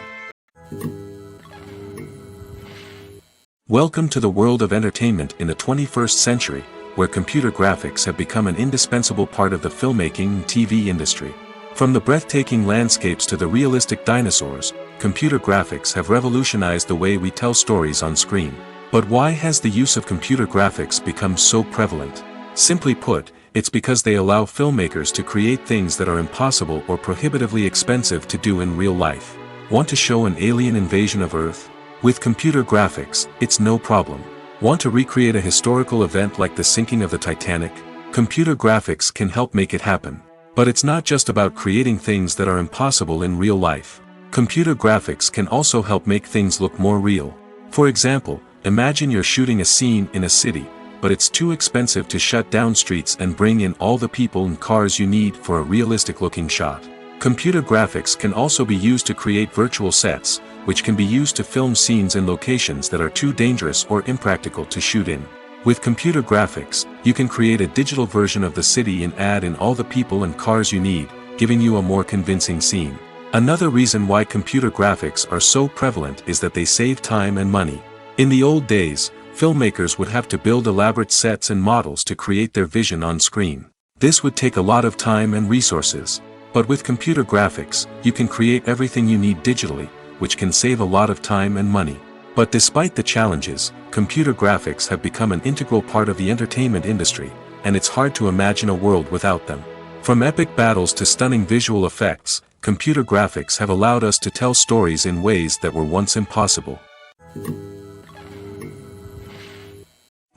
A: Welcome to the world of entertainment in the 21st century, where computer graphics have become an indispensable part of the filmmaking and TV industry. From the breathtaking landscapes to the realistic dinosaurs, computer graphics have revolutionized the way we tell stories on screen. But why has the use of computer graphics become so prevalent? Simply put, it's because they allow filmmakers to create things that are impossible or prohibitively expensive to do in real life. Want to show an alien invasion of Earth? With computer graphics, it's no problem. Want to recreate a historical event like the sinking of the Titanic? Computer graphics can help make it happen. But it's not just about creating things that are impossible in real life. Computer graphics can also help make things look more real. For example, imagine you're shooting a scene in a city, but it's too expensive to shut down streets and bring in all the people and cars you need for a realistic-looking shot. Computer graphics can also be used to create virtual sets, which can be used to film scenes in locations that are too dangerous or impractical to shoot in. With computer graphics, you can create a digital version of the city and add in all the people and cars you need, giving you a more convincing scene. Another reason why computer graphics are so prevalent is that they save time and money. In the old days, filmmakers would have to build elaborate sets and models to create their vision on screen. This would take a lot of time and resources. But with computer graphics, you can create everything you need digitally, which can save a lot of time and money. But despite the challenges, computer graphics have become an integral part of the entertainment industry, and it's hard to imagine a world without them. From epic battles to stunning visual effects, computer graphics have allowed us to tell stories in ways that were once impossible.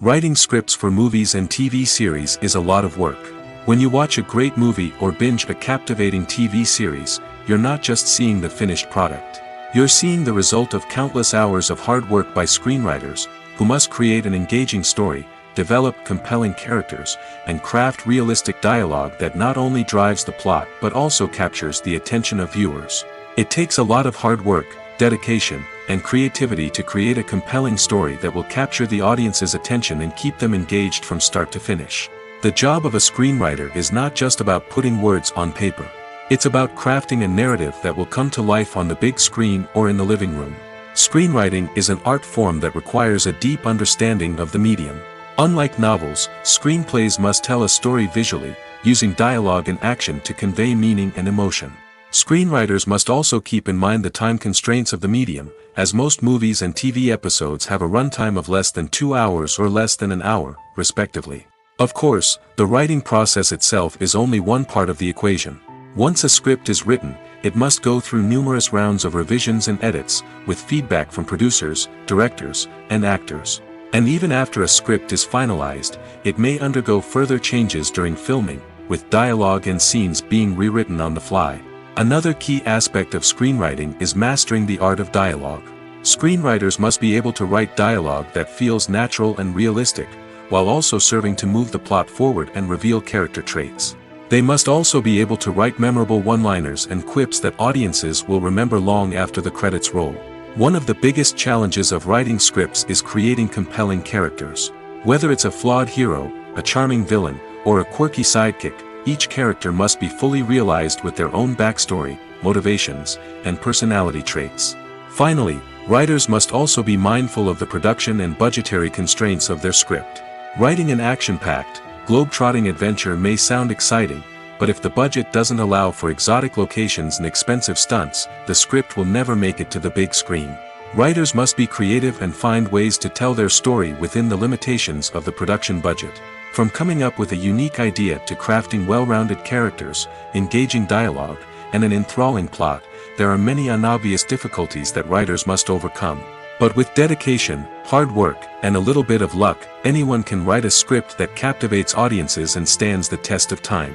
A: Writing scripts for movies and TV series is a lot of work. When you watch a great movie or binge a captivating TV series, you're not just seeing the finished product. You're seeing the result of countless hours of hard work by screenwriters, who must create an engaging story, develop compelling characters, and craft realistic dialogue that not only drives the plot but also captures the attention of viewers. It takes a lot of hard work, dedication, and creativity to create a compelling story that will capture the audience's attention and keep them engaged from start to finish. The job of a screenwriter is not just about putting words on paper. It's about crafting a narrative that will come to life on the big screen or in the living room. Screenwriting is an art form that requires a deep understanding of the medium. Unlike novels, screenplays must tell a story visually, using dialogue and action to convey meaning and emotion. Screenwriters must also keep in mind the time constraints of the medium, as most movies and TV episodes have a runtime of less than 2 hours or less than an hour, respectively. Of course, the writing process itself is only one part of the equation. Once a script is written, it must go through numerous rounds of revisions and edits, with feedback from producers, directors, and actors. And even after a script is finalized, it may undergo further changes during filming, with dialogue and scenes being rewritten on the fly. Another key aspect of screenwriting is mastering the art of dialogue. Screenwriters must be able to write dialogue that feels natural and realistic, while also serving to move the plot forward and reveal character traits. They must also be able to write memorable one-liners and quips that audiences will remember long after the credits roll. One of the biggest challenges of writing scripts is creating compelling characters. Whether it's a flawed hero, a charming villain, or a quirky sidekick, each character must be fully realized with their own backstory, motivations, and personality traits. Finally, writers must also be mindful of the production and budgetary constraints of their script. Writing an action-packed, globe-trotting adventure may sound exciting, but if the budget doesn't allow for exotic locations and expensive stunts, the script will never make it to the big screen. Writers must be creative and find ways to tell their story within the limitations of the production budget. From coming up with a unique idea to crafting well-rounded characters, engaging dialogue, and an enthralling plot, there are many unobvious difficulties that writers must overcome. But with dedication, hard work, and a little bit of luck, anyone can write a script that captivates audiences and stands the test of time.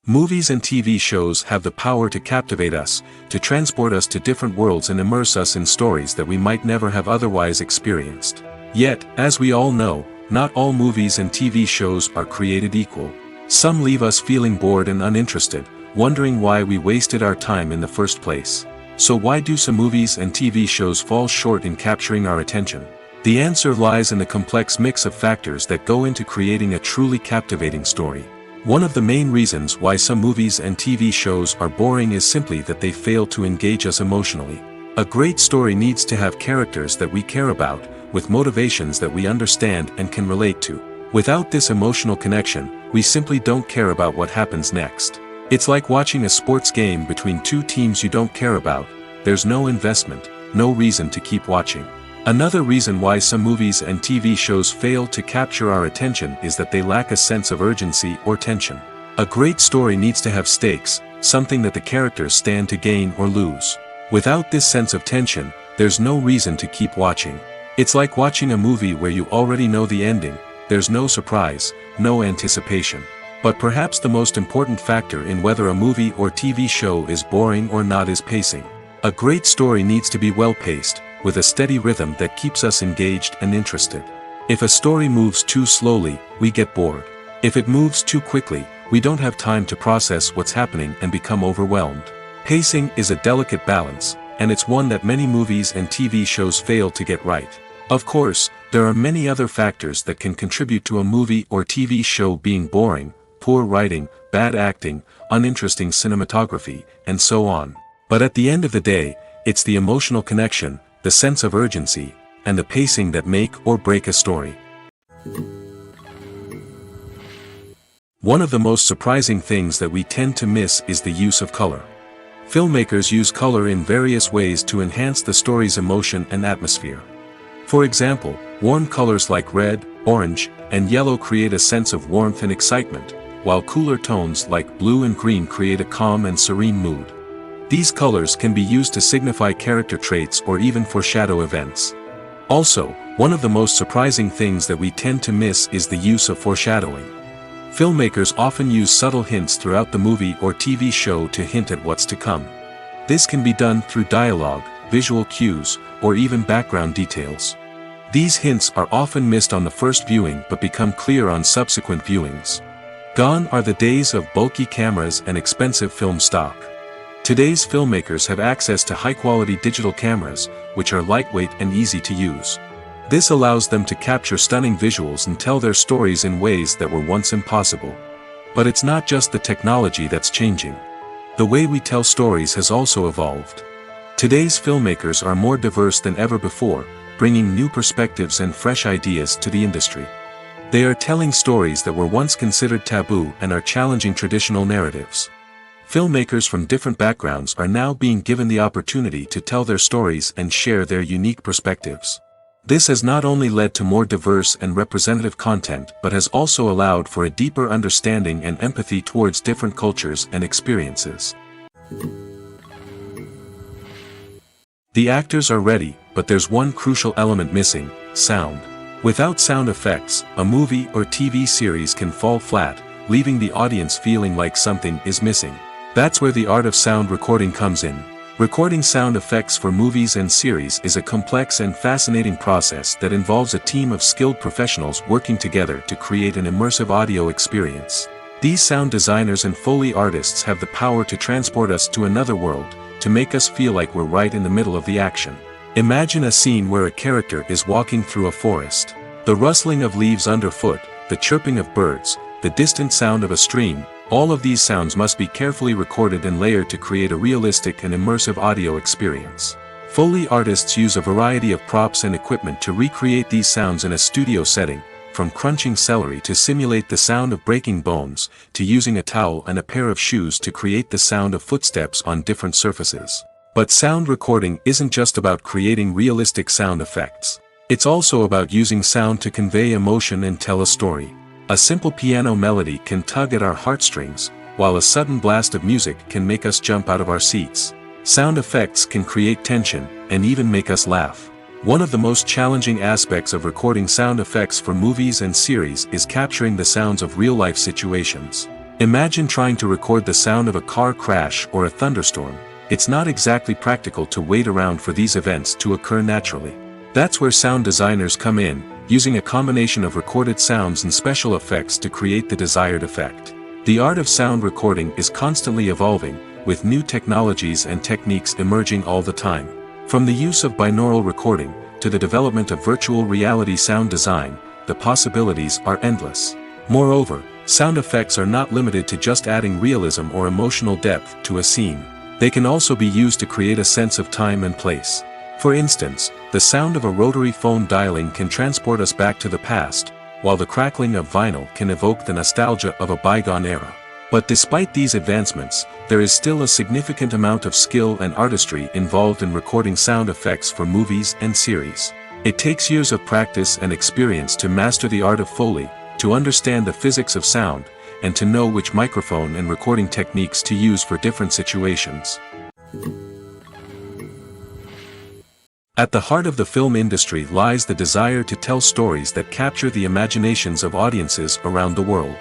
A: Movies and TV shows have the power to captivate us, to transport us to different worlds and immerse us in stories that we might never have otherwise experienced. Yet, as we all know, not all movies and TV shows are created equal. Some leave us feeling bored and uninterested, wondering why we wasted our time in the first place. So why do some movies and TV shows fall short in capturing our attention? The answer lies in the complex mix of factors that go into creating a truly captivating story. One of the main reasons why some movies and TV shows are boring is simply that they fail to engage us emotionally. A great story needs to have characters that we care about, with motivations that we understand and can relate to. Without this emotional connection, we simply don't care about what happens next. It's like watching a sports game between two teams you don't care about. There's no investment, no reason to keep watching. Another reason why some movies and TV shows fail to capture our attention is that they lack a sense of urgency or tension. A great story needs to have stakes, something that the characters stand to gain or lose. Without this sense of tension, there's no reason to keep watching. It's like watching a movie where you already know the ending. There's no surprise, no anticipation. But perhaps the most important factor in whether a movie or TV show is boring or not is pacing. A great story needs to be well-paced, with a steady rhythm that keeps us engaged and interested. If a story moves too slowly, we get bored. If it moves too quickly, we don't have time to process what's happening and become overwhelmed. Pacing is a delicate balance, and it's one that many movies and TV shows fail to get right. Of course, there are many other factors that can contribute to a movie or TV show being boring: poor writing, bad acting, uninteresting cinematography, and so on. But at the end of the day, it's the emotional connection, the sense of urgency, and the pacing that make or break a story. One of the most surprising things that we tend to miss is the use of color. Filmmakers use color in various ways to enhance the story's emotion and atmosphere. For example, warm colors like red, orange, and yellow create a sense of warmth and excitement, while cooler tones like blue and green create a calm and serene mood. These colors can be used to signify character traits or even foreshadow events. Also, one of the most surprising things that we tend to miss is the use of foreshadowing. Filmmakers often use subtle hints throughout the movie or TV show to hint at what's to come. This can be done through dialogue, visual cues, or even background details. These hints are often missed on the first viewing but become clear on subsequent viewings. Gone are the days of bulky cameras and expensive film stock. Today's filmmakers have access to high-quality digital cameras, which are lightweight and easy to use. This allows them to capture stunning visuals and tell their stories in ways that were once impossible. But it's not just the technology that's changing. The way we tell stories has also evolved. Today's filmmakers are more diverse than ever before, bringing new perspectives and fresh ideas to the industry. They are telling stories that were once considered taboo and are challenging traditional narratives. Filmmakers from different backgrounds are now being given the opportunity to tell their stories and share their unique perspectives. This has not only led to more diverse and representative content but has also allowed for a deeper understanding and empathy towards different cultures and experiences. The actors are ready, but there's one crucial element missing: sound. Without sound effects, a movie or TV series can fall flat, leaving the audience feeling like something is missing. That's where the art of sound recording comes in. Recording sound effects for movies and series is a complex and fascinating process that involves a team of skilled professionals working together to create an immersive audio experience. These sound designers and Foley artists have the power to transport us to another world, to make us feel like we're right in the middle of the action. Imagine a scene where a character is walking through a forest. The rustling of leaves underfoot, the chirping of birds, the distant sound of a stream, all of these sounds must be carefully recorded and layered to create a realistic and immersive audio experience. Foley artists use a variety of props and equipment to recreate these sounds in a studio setting, from crunching celery to simulate the sound of breaking bones, to using a towel and a pair of shoes to create the sound of footsteps on different surfaces. But sound recording isn't just about creating realistic sound effects. It's also about using sound to convey emotion and tell a story. A simple piano melody can tug at our heartstrings, while a sudden blast of music can make us jump out of our seats. Sound effects can create tension, and even make us laugh. One of the most challenging aspects of recording sound effects for movies and series is capturing the sounds of real-life situations. Imagine trying to record the sound of a car crash or a thunderstorm. It's not exactly practical to wait around for these events to occur naturally. That's where sound designers come in, using a combination of recorded sounds and special effects to create the desired effect. The art of sound recording is constantly evolving, with new technologies and techniques emerging all the time. From the use of binaural recording, to the development of virtual reality sound design, the possibilities are endless. Moreover, sound effects are not limited to just adding realism or emotional depth to a scene. They can also be used to create a sense of time and place. For instance, the sound of a rotary phone dialing can transport us back to the past, while the crackling of vinyl can evoke the nostalgia of a bygone era. But despite these advancements, there is still a significant amount of skill and artistry involved in recording sound effects for movies and series. It takes years of practice and experience to master the art of Foley, to understand the physics of sound, and to know which microphone and recording techniques to use for different situations. At the heart of the film industry lies the desire to tell stories that capture the imaginations of audiences around the world.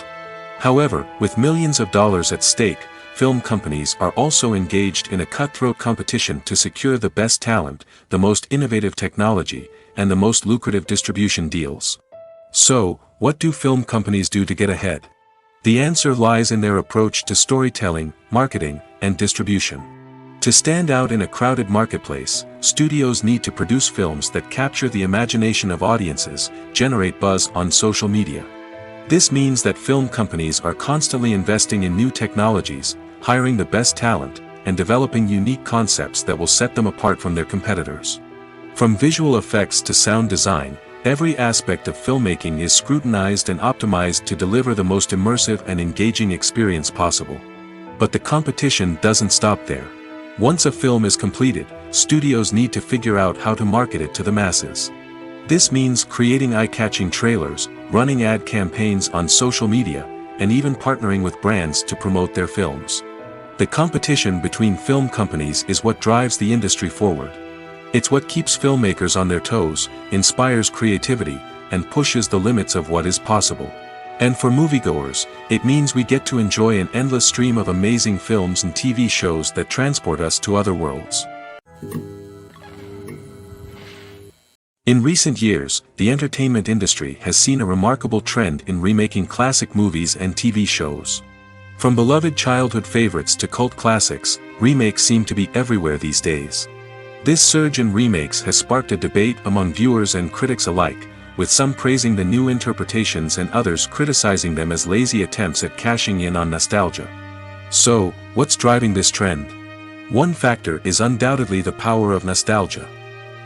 A: However, with millions of dollars at stake, film companies are also engaged in a cutthroat competition to secure the best talent, the most innovative technology, and the most lucrative distribution deals. So, what do film companies do to get ahead? The answer lies in their approach to storytelling, marketing, and distribution. To stand out in a crowded marketplace, studios need to produce films that capture the imagination of audiences, generate buzz on social media. This means that film companies are constantly investing in new technologies, hiring the best talent, and developing unique concepts that will set them apart from their competitors. From visual effects to sound design, every aspect of filmmaking is scrutinized and optimized to deliver the most immersive and engaging experience possible. But the competition doesn't stop there. Once a film is completed, studios need to figure out how to market it to the masses. This means creating eye-catching trailers, running ad campaigns on social media, and even partnering with brands to promote their films. The competition between film companies is what drives the industry forward. It's what keeps filmmakers on their toes, inspires creativity, and pushes the limits of what is possible. And for moviegoers, it means we get to enjoy an endless stream of amazing films and TV shows that transport us to other worlds. In recent years, the entertainment industry has seen a remarkable trend in remaking classic movies and TV shows. From beloved childhood favorites to cult classics, remakes seem to be everywhere these days. This surge in remakes has sparked a debate among viewers and critics alike, with some praising the new interpretations and others criticizing them as lazy attempts at cashing in on nostalgia. So, what's driving this trend? One factor is undoubtedly the power of nostalgia.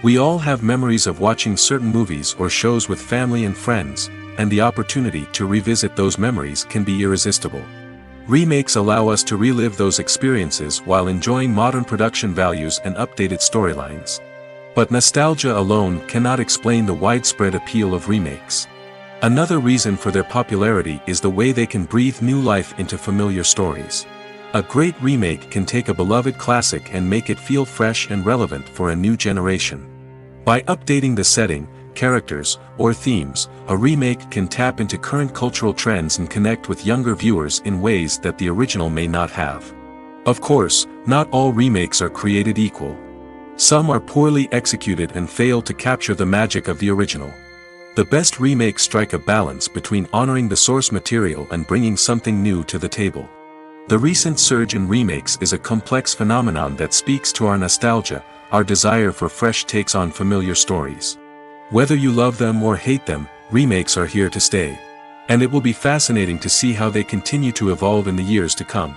A: We all have memories of watching certain movies or shows with family and friends, and the opportunity to revisit those memories can be irresistible. Remakes allow us to relive those experiences while enjoying modern production values and updated storylines. But nostalgia alone cannot explain the widespread appeal of remakes. Another reason for their popularity is the way they can breathe new life into familiar stories. A great remake can take a beloved classic and make it feel fresh and relevant for a new generation. By updating the setting, characters, or themes, a remake can tap into current cultural trends and connect with younger viewers in ways that the original may not have. Of course, not all remakes are created equal. Some are poorly executed and fail to capture the magic of the original. The best remakes strike a balance between honoring the source material and bringing something new to the table. The recent surge in remakes is a complex phenomenon that speaks to our nostalgia, our desire for fresh takes on familiar stories. Whether you love them or hate them, remakes are here to stay. And it will be fascinating to see how they continue to evolve in the years to come.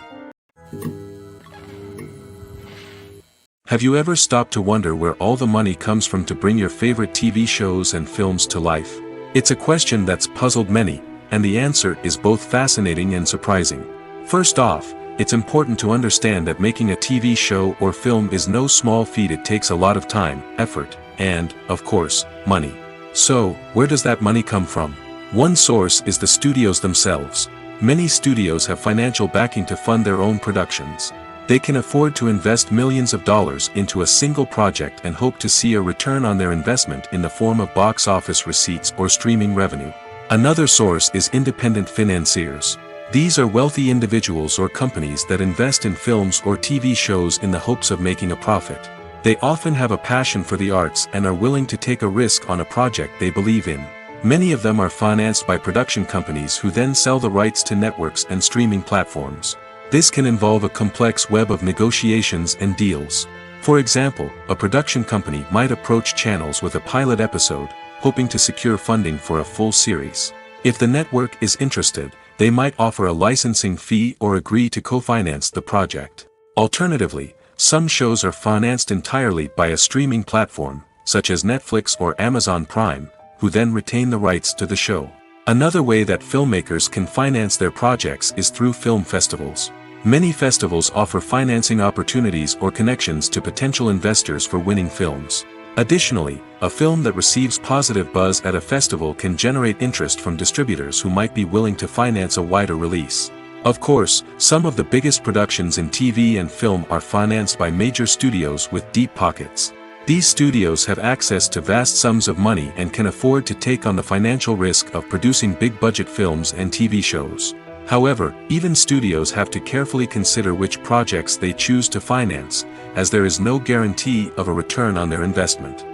A: Have you ever stopped to wonder where all the money comes from to bring your favorite TV shows and films to life? It's a question that's puzzled many, and the answer is both fascinating and surprising. First off, it's important to understand that making a TV show or film is no small feat. It takes a lot of time, effort, and, of course, money. So, where does that money come from? One source is the studios themselves. Many studios have financial backing to fund their own productions. They can afford to invest millions of dollars into a single project and hope to see a return on their investment in the form of box office receipts or streaming revenue. Another source is independent financiers. These are wealthy individuals or companies that invest in films or TV shows in the hopes of making a profit. They often have a passion for the arts and are willing to take a risk on a project they believe in. Many of them are financed by production companies who then sell the rights to networks and streaming platforms. This can involve a complex web of negotiations and deals. For example, a production company might approach channels with a pilot episode, hoping to secure funding for a full series. If the network is interested, they might offer a licensing fee or agree to co-finance the project. Alternatively, some shows are financed entirely by a streaming platform, such as Netflix or Amazon Prime, who then retain the rights to the show. Another way that filmmakers can finance their projects is through film festivals. Many festivals offer financing opportunities or connections to potential investors for winning films. Additionally, a film that receives positive buzz at a festival can generate interest from distributors who might be willing to finance a wider release. Of course, some of the biggest productions in TV and film are financed by major studios with deep pockets. These studios have access to vast sums of money and can afford to take on the financial risk of producing big-budget films and TV shows. However, even studios have to carefully consider which projects they choose to finance, as there is no guarantee of a return on their investment.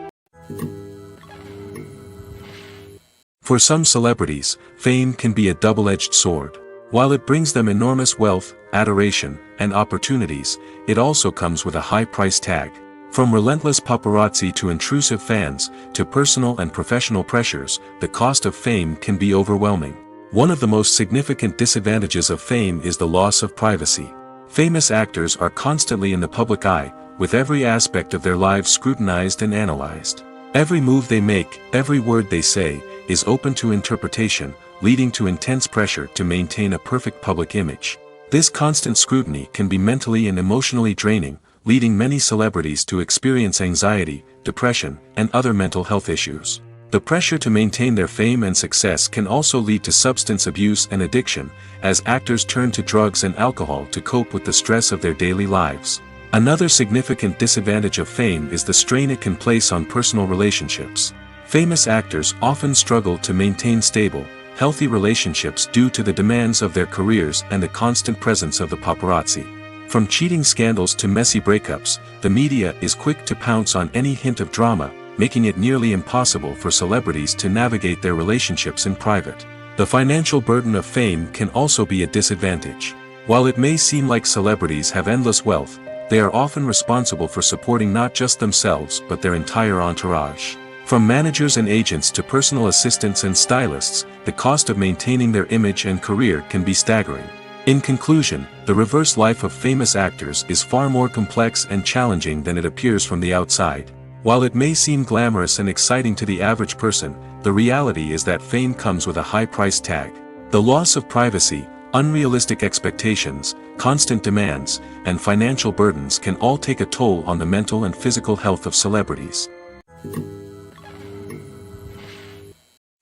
A: For some celebrities, fame can be a double-edged sword. While it brings them enormous wealth, adoration, and opportunities, it also comes with a high price tag. From relentless paparazzi to intrusive fans, to personal and professional pressures, the cost of fame can be overwhelming. One of the most significant disadvantages of fame is the loss of privacy. Famous actors are constantly in the public eye, with every aspect of their lives scrutinized and analyzed. Every move they make, every word they say, is open to interpretation, leading to intense pressure to maintain a perfect public image. This constant scrutiny can be mentally and emotionally draining, leading many celebrities to experience anxiety, depression, and other mental health issues. The pressure to maintain their fame and success can also lead to substance abuse and addiction, as actors turn to drugs and alcohol to cope with the stress of their daily lives. Another significant disadvantage of fame is the strain it can place on personal relationships. Famous actors often struggle to maintain stable, healthy relationships due to the demands of their careers and the constant presence of the paparazzi. From cheating scandals to messy breakups, the media is quick to pounce on any hint of drama, making it nearly impossible for celebrities to navigate their relationships in private. The financial burden of fame can also be a disadvantage. While it may seem like celebrities have endless wealth, they are often responsible for supporting not just themselves but their entire entourage. From managers and agents to personal assistants and stylists, the cost of maintaining their image and career can be staggering. In conclusion, the reverse life of famous actors is far more complex and challenging than it appears from the outside. While it may seem glamorous and exciting to the average person, the reality is that fame comes with a high price tag. The loss of privacy, unrealistic expectations, constant demands, and financial burdens can all take a toll on the mental and physical health of celebrities.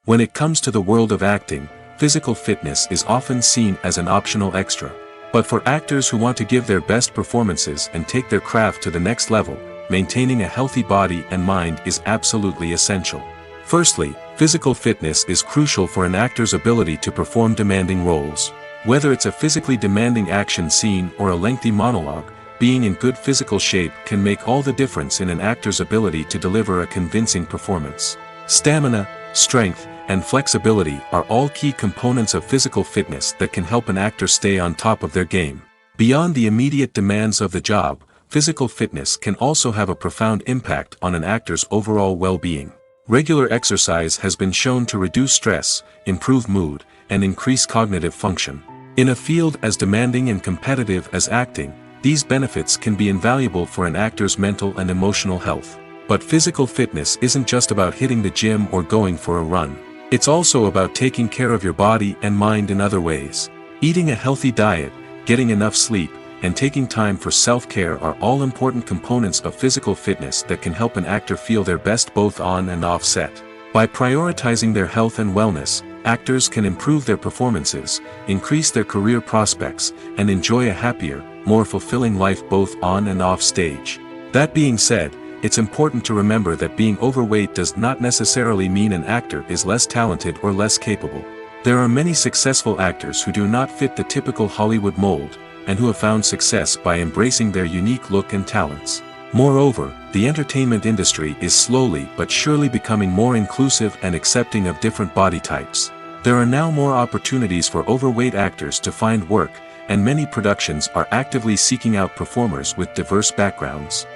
A: When it comes to the world of acting, physical fitness is often seen as an optional extra. But for actors who want to give their best performances and take their craft to the next level, maintaining a healthy body and mind is absolutely essential. Firstly, physical fitness is crucial for an actor's ability to perform demanding roles. Whether it's a physically demanding action scene or a lengthy monologue, being in good physical shape can make all the difference in an actor's ability to deliver a convincing performance. Stamina, strength, and flexibility are all key components of physical fitness that can help an actor stay on top of their game. Beyond the immediate demands of the job, physical fitness can also have a profound impact on an actor's overall well-being. Regular exercise has been shown to reduce stress, improve mood, and increase cognitive function. In a field as demanding and competitive as acting, these benefits can be invaluable for an actor's mental and emotional health. But physical fitness isn't just about hitting the gym or going for a run. It's also about taking care of your body and mind in other ways. Eating a healthy diet, getting enough sleep, and taking time for self-care are all important components of physical fitness that can help an actor feel their best both on and off set. By prioritizing their health and wellness, actors can improve their performances, increase their career prospects, and enjoy a happier, more fulfilling life both on and off stage. That being said, it's important to remember that being overweight does not necessarily mean an actor is less talented or less capable. There are many successful actors who do not fit the typical Hollywood mold, and who have found success by embracing their unique look and talents. Moreover, the entertainment industry is slowly but surely becoming more inclusive and accepting of different body types. There are now more opportunities for overweight actors to find work, and many productions are actively seeking out performers with diverse backgrounds.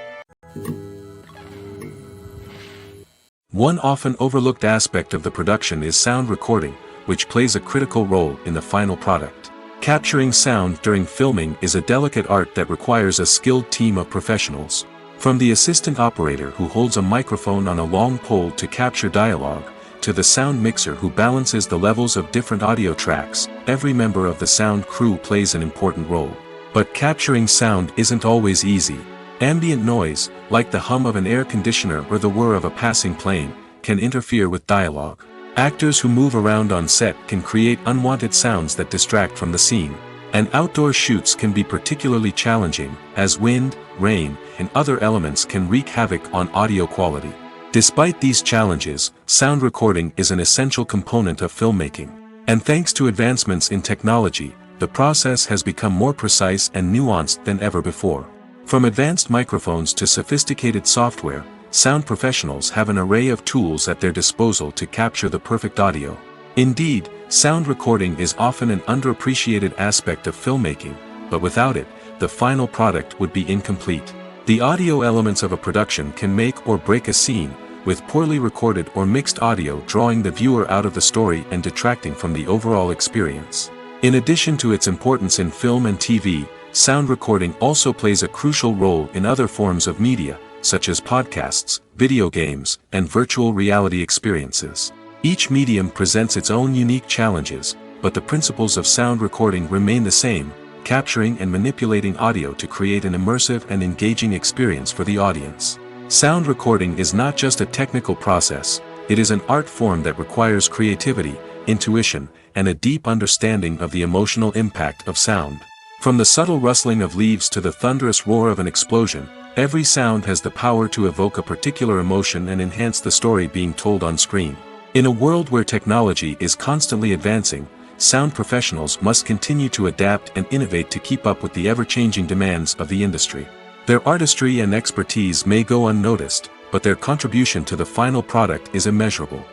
A: One often overlooked aspect of the production is sound recording, which plays a critical role in the final product. Capturing sound during filming is a delicate art that requires a skilled team of professionals. From the assistant operator who holds a microphone on a long pole to capture dialogue, to the sound mixer who balances the levels of different audio tracks, every member of the sound crew plays an important role. But capturing sound isn't always easy. Ambient noise, like the hum of an air conditioner or the whir of a passing plane, can interfere with dialogue. Actors who move around on set can create unwanted sounds that distract from the scene. And outdoor shoots can be particularly challenging, as wind, rain, and other elements can wreak havoc on audio quality. Despite these challenges, sound recording is an essential component of filmmaking. And thanks to advancements in technology, the process has become more precise and nuanced than ever before. From advanced microphones to sophisticated software, sound professionals have an array of tools at their disposal to capture the perfect audio. Indeed, sound recording is often an underappreciated aspect of filmmaking, but without it, the final product would be incomplete. The audio elements of a production can make or break a scene, with poorly recorded or mixed audio drawing the viewer out of the story and detracting from the overall experience. In addition to its importance in film and TV, sound recording also plays a crucial role in other forms of media, such as podcasts, video games, and virtual reality experiences. Each medium presents its own unique challenges, but the principles of sound recording remain the same, capturing and manipulating audio to create an immersive and engaging experience for the audience. Sound recording is not just a technical process, it is an art form that requires creativity, intuition, and a deep understanding of the emotional impact of sound. From the subtle rustling of leaves to the thunderous roar of an explosion, every sound has the power to evoke a particular emotion and enhance the story being told on screen. In a world where technology is constantly advancing, sound professionals must continue to adapt and innovate to keep up with the ever-changing demands of the industry. Their artistry and expertise may go unnoticed, but their contribution to the final product is immeasurable.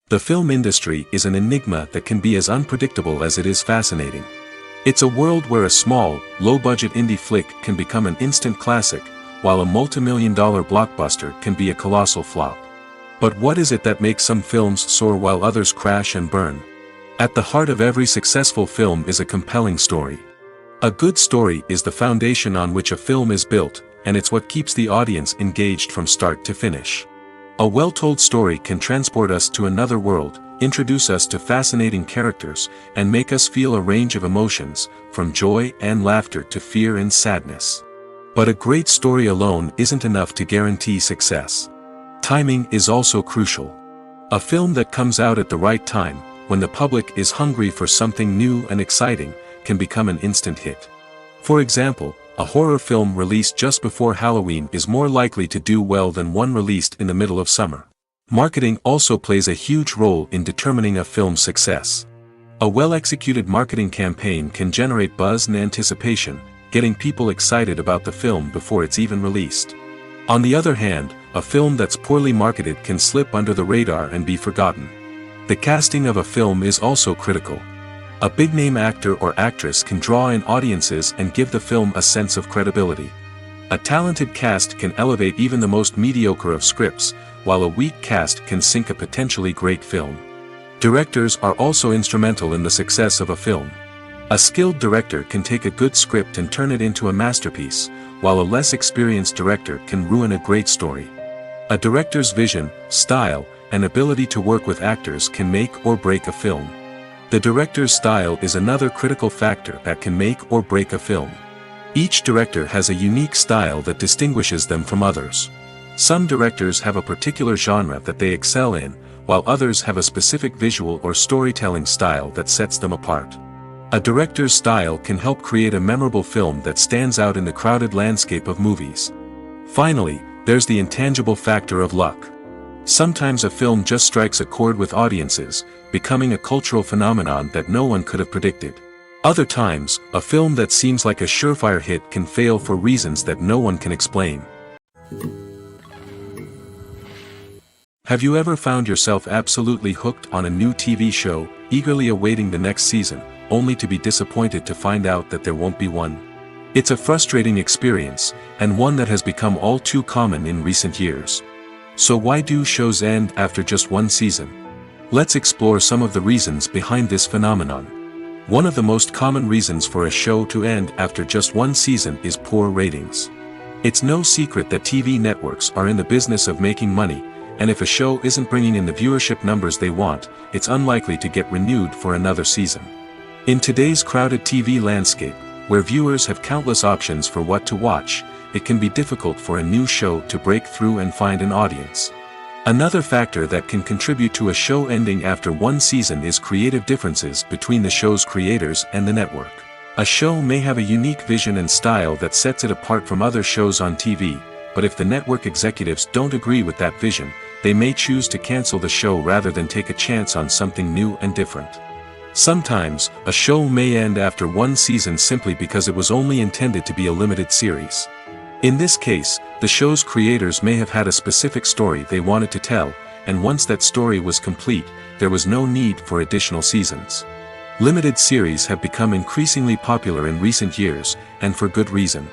A: The film industry is an enigma that can be as unpredictable as it is fascinating. It's a world where a small, low-budget indie flick can become an instant classic, while a multi-million-dollar blockbuster can be a colossal flop. But what is it that makes some films soar while others crash and burn? At the heart of every successful film is a compelling story. A good story is the foundation on which a film is built, and it's what keeps the audience engaged from start to finish. A well-told story can transport us to another world, introduce us to fascinating characters, and make us feel a range of emotions, from joy and laughter to fear and sadness. But a great story alone isn't enough to guarantee success. Timing is also crucial. A film that comes out at the right time, when the public is hungry for something new and exciting, can become an instant hit. For example, a horror film released just before Halloween is more likely to do well than one released in the middle of summer. Marketing also plays a huge role in determining a film's success. A well-executed marketing campaign can generate buzz and anticipation, getting people excited about the film before it's even released. On the other hand, a film that's poorly marketed can slip under the radar and be forgotten. The casting of a film is also critical. A big-name actor or actress can draw in audiences and give the film a sense of credibility. A talented cast can elevate even the most mediocre of scripts, while a weak cast can sink a potentially great film. Directors are also instrumental in the success of a film. A skilled director can take a good script and turn it into a masterpiece, while a less experienced director can ruin a great story. A director's vision, style, and ability to work with actors can make or break a film. The director's style is another critical factor that can make or break a film. Each director has a unique style that distinguishes them from others. Some directors have a particular genre that they excel in, while others have a specific visual or storytelling style that sets them apart. A director's style can help create a memorable film that stands out in the crowded landscape of movies. Finally, there's the intangible factor of luck. Sometimes a film just strikes a chord with audiences, becoming a cultural phenomenon that no one could have predicted. Other times, a film that seems like a surefire hit can fail for reasons that no one can explain. Have you ever found yourself absolutely hooked on a new TV show, eagerly awaiting the next season, only to be disappointed to find out that there won't be one? It's a frustrating experience, and one that has become all too common in recent years. So why do shows end after just one season? Let's explore some of the reasons behind this phenomenon. One of the most common reasons for a show to end after just one season is poor ratings. It's no secret that TV networks are in the business of making money, and if a show isn't bringing in the viewership numbers they want, it's unlikely to get renewed for another season. In today's crowded TV landscape, where viewers have countless options for what to watch, it can be difficult for a new show to break through and find an audience. Another factor that can contribute to a show ending after one season is creative differences between the show's creators and the network. A show may have a unique vision and style that sets it apart from other shows on TV, but if the network executives don't agree with that vision, they may choose to cancel the show rather than take a chance on something new and different. Sometimes, a show may end after one season simply because it was only intended to be a limited series. In this case, the show's creators may have had a specific story they wanted to tell, and once that story was complete, there was no need for additional seasons. Limited series have become increasingly popular in recent years, and for good reason.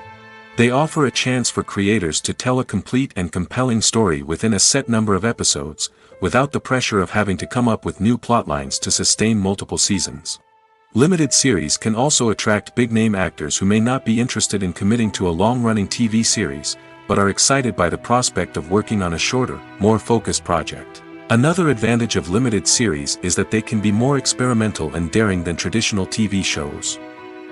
A: They offer a chance for creators to tell a complete and compelling story within a set number of episodes, without the pressure of having to come up with new plotlines to sustain multiple seasons. Limited series can also attract big-name actors who may not be interested in committing to a long-running TV series, but are excited by the prospect of working on a shorter, more focused project. Another advantage of limited series is that they can be more experimental and daring than traditional TV shows.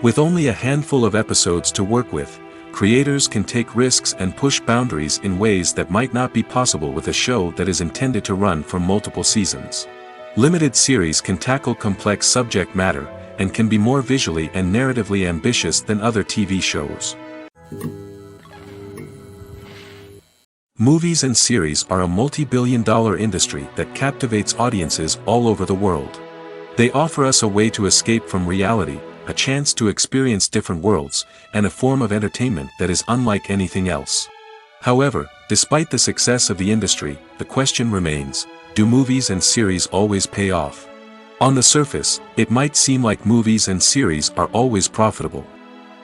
A: With only a handful of episodes to work with, creators can take risks and push boundaries in ways that might not be possible with a show that is intended to run for multiple seasons. Limited series can tackle complex subject matter, and can be more visually and narratively ambitious than other TV shows. Movies and series are a multi-billion-dollar industry that captivates audiences all over the world. They offer us a way to escape from reality, a chance to experience different worlds, and a form of entertainment that is unlike anything else. However, despite the success of the industry, the question remains, do movies and series always pay off? On the surface, it might seem like movies and series are always profitable.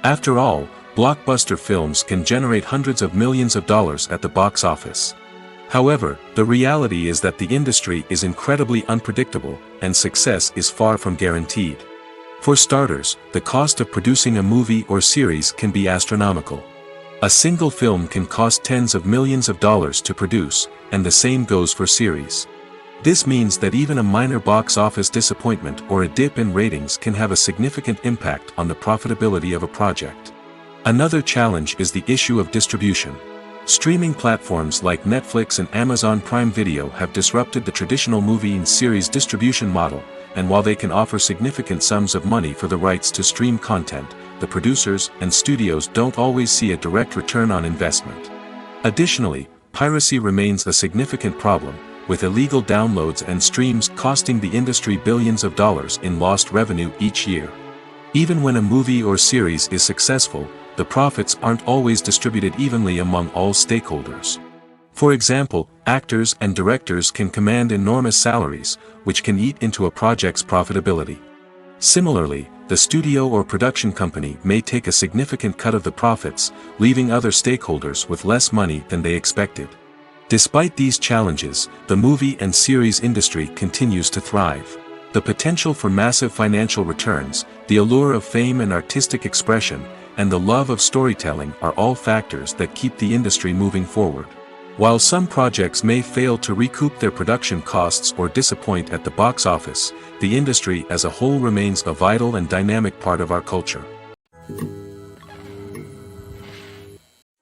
A: After all, blockbuster films can generate hundreds of millions of dollars at the box office. However, the reality is that the industry is incredibly unpredictable, and success is far from guaranteed. For starters, the cost of producing a movie or series can be astronomical. A single film can cost tens of millions of dollars to produce, and the same goes for series. This means that even a minor box office disappointment or a dip in ratings can have a significant impact on the profitability of a project. Another challenge is the issue of distribution. Streaming platforms like Netflix and Amazon Prime Video have disrupted the traditional movie and series distribution model, and while they can offer significant sums of money for the rights to stream content, the producers and studios don't always see a direct return on investment. Additionally, piracy remains a significant problem, with illegal downloads and streams costing the industry billions of dollars in lost revenue each year. Even when a movie or series is successful, the profits aren't always distributed evenly among all stakeholders. For example, actors and directors can command enormous salaries, which can eat into a project's profitability. Similarly, the studio or production company may take a significant cut of the profits, leaving other stakeholders with less money than they expected. Despite these challenges, the movie and series industry continues to thrive. The potential for massive financial returns, the allure of fame and artistic expression, and the love of storytelling are all factors that keep the industry moving forward. While some projects may fail to recoup their production costs or disappoint at the box office, the industry as a whole remains a vital and dynamic part of our culture.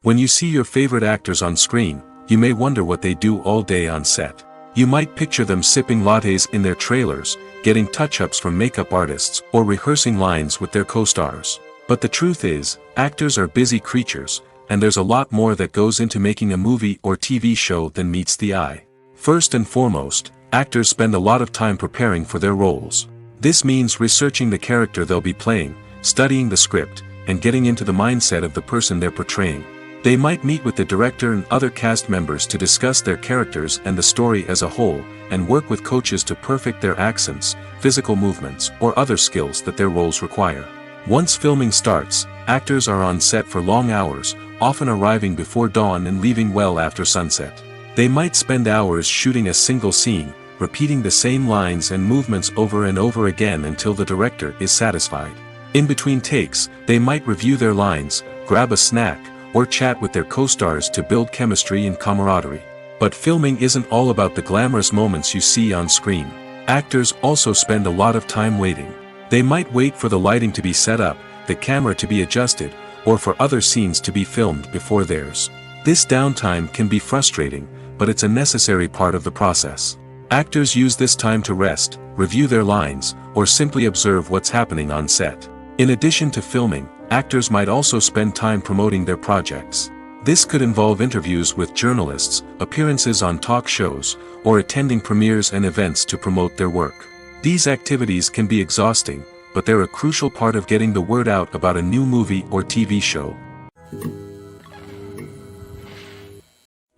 A: When you see your favorite actors on screen, you may wonder what they do all day on set. You might picture them sipping lattes in their trailers, getting touch-ups from makeup artists, or rehearsing lines with their co-stars. But the truth is, actors are busy creatures, and there's a lot more that goes into making a movie or TV show than meets the eye. First and foremost, actors spend a lot of time preparing for their roles. This means researching the character they'll be playing, studying the script, and getting into the mindset of the person they're portraying. They might meet with the director and other cast members to discuss their characters and the story as a whole, and work with coaches to perfect their accents, physical movements, or other skills that their roles require. Once filming starts, actors are on set for long hours, often arriving before dawn and leaving well after sunset. They might spend hours shooting a single scene, repeating the same lines and movements over and over again until the director is satisfied. In between takes, they might review their lines, grab a snack, or chat with their co-stars to build chemistry and camaraderie. But filming isn't all about the glamorous moments you see on screen. Actors also spend a lot of time waiting. They might wait for the lighting to be set up, the camera to be adjusted, or for other scenes to be filmed before theirs. This downtime can be frustrating, but it's a necessary part of the process. Actors use this time to rest, review their lines, or simply observe what's happening on set. In addition to filming, actors might also spend time promoting their projects. This could involve interviews with journalists, appearances on talk shows, or attending premieres and events to promote their work. These activities can be exhausting, but they're a crucial part of getting the word out about a new movie or TV show.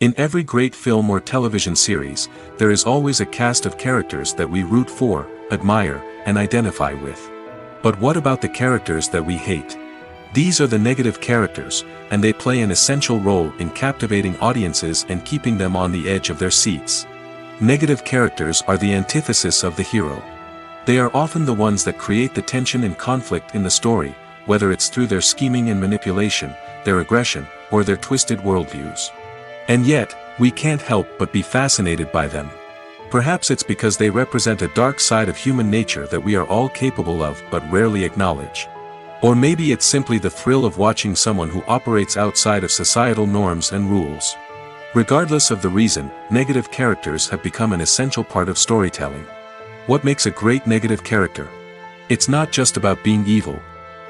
A: In every great film or television series, there is always a cast of characters that we root for, admire, and identify with. But what about the characters that we hate? These are the negative characters, and they play an essential role in captivating audiences and keeping them on the edge of their seats. Negative characters are the antithesis of the hero. They are often the ones that create the tension and conflict in the story, whether it's through their scheming and manipulation, their aggression, or their twisted worldviews. And yet, we can't help but be fascinated by them. Perhaps it's because they represent a dark side of human nature that we are all capable of but rarely acknowledge. Or maybe it's simply the thrill of watching someone who operates outside of societal norms and rules. Regardless of the reason, negative characters have become an essential part of storytelling. What makes a great negative character? It's not just about being evil.